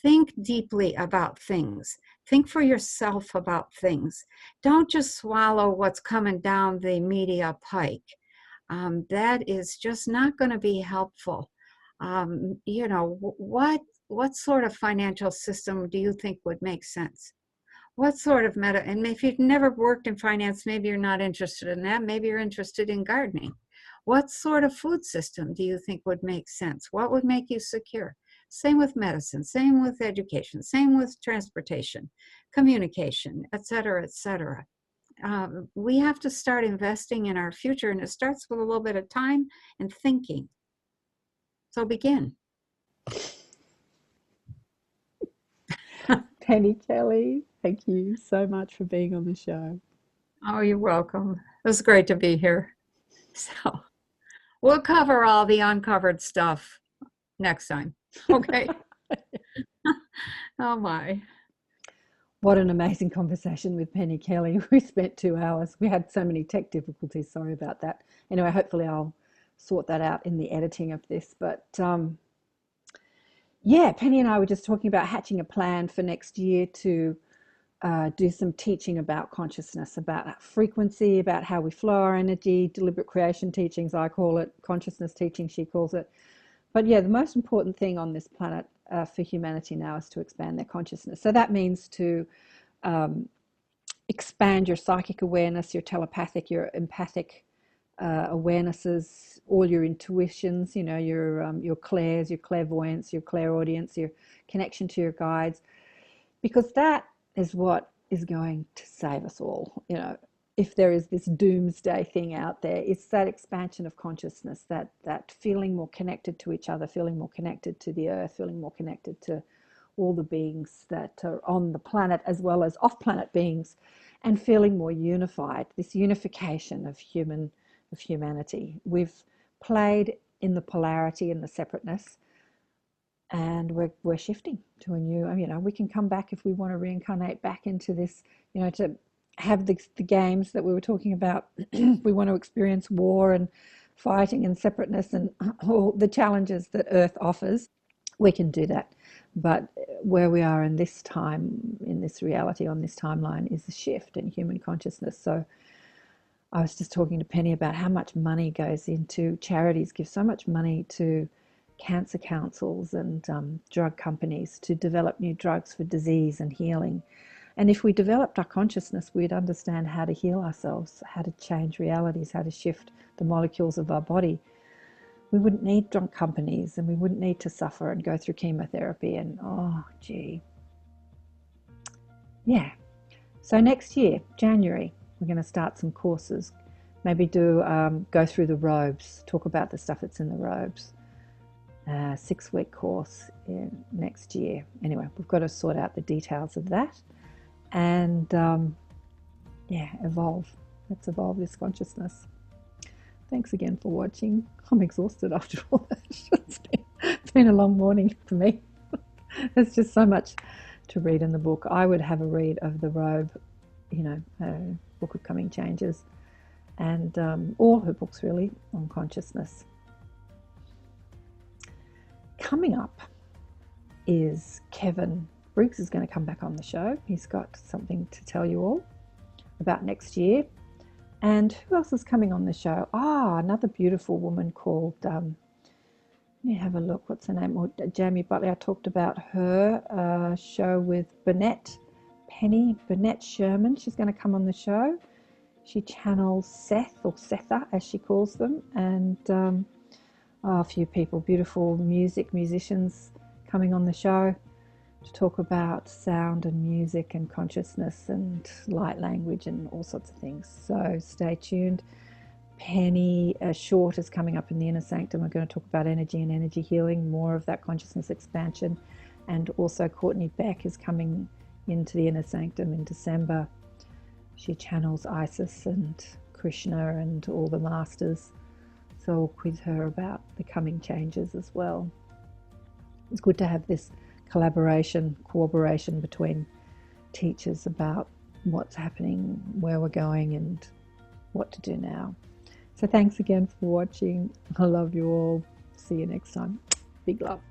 Think deeply about things. Think for yourself about things. Don't just swallow what's coming down the media pike. That is just not going to be helpful. What sort of financial system do you think would make sense? What sort of and if you've never worked in finance, maybe you're not interested in that. Maybe you're interested in gardening. What sort of food system do you think would make sense? What would make you secure? Same with medicine, same with education, same with transportation, communication, et cetera, et cetera. We have to start investing in our future, and it starts with a little bit of time and thinking. So begin. Penny Kelly, thank you so much for being on the show. Oh, you're welcome. It was great to be here. So we'll cover all the uncovered stuff next time. Okay. Oh my. What an amazing conversation with Penny Kelly. We spent 2 hours. We had so many tech difficulties. Sorry about that. Anyway, hopefully I'll sort that out in the editing of this. But Penny and I were just talking about hatching a plan for next year to do some teaching about consciousness, about frequency, about how we flow our energy, deliberate creation teachings, I call it, consciousness teaching, she calls it. But the most important thing on this planet for humanity now is to expand their consciousness. So that means to expand your psychic awareness, your telepathic, your empathic awarenesses, all your intuitions, your clairs, your clairvoyance, your clairaudience, your connection to your guides, because that is what is going to save us all. If there is this doomsday thing out there, it's that expansion of consciousness, that feeling more connected to each other, feeling more connected to the earth, feeling more connected to all the beings that are on the planet as well as off-planet beings, and feeling more unified, this unification of humanity. We've played in the polarity and the separateness, and we're shifting to a new, we can come back if we want to reincarnate back into this, to have the games that we were talking about. We want to experience war and fighting and separateness and all the challenges that Earth offers. We can do that. But where we are in this time, in this reality, on this timeline, is a shift in human consciousness. So I was just talking to Penney about how much money goes into charities, give so much money to cancer councils and drug companies to develop new drugs for disease and healing. And if we developed our consciousness, we'd understand how to heal ourselves, how to change realities, how to shift the molecules of our body. We wouldn't need drug companies, and we wouldn't need to suffer and go through chemotherapy and, oh, gee. Yeah. So next year, January, we're going to start some courses. Maybe go through the robes, talk about the stuff that's in the robes. 6-week course next year. Anyway, we've got to sort out the details of that. And evolve. Let's evolve this consciousness. Thanks again for watching. I'm exhausted after all that. It's been a long morning for me. There's just so much to read in the book. I would have a read of the robe, Book of Coming Changes, and all her books really on consciousness. Coming up is Kevin Briggs is going to come back on the show. He's got something to tell you all about next year. And who else is coming on the show? Another beautiful woman called, let me have a look, what's her name? Jamie Butley. I talked about her show with Penney Sherman. She's going to come on the show. She channels Seth, or Setha as she calls them, and a few people, beautiful musicians coming on the show to talk about sound and music and consciousness and light language and all sorts of things. So stay tuned. Penney Short is coming up in the Inner Sanctum. We're going to talk about energy and energy healing, more of that consciousness expansion. And also Courtney Beck is coming into the Inner Sanctum in December. She channels Isis and Krishna and all the masters. So I'll quiz her about the coming changes as well. It's good to have this cooperation between teachers about what's happening, where we're going, and what to do now. So thanks again for watching. I love you all. See you next time. Big love.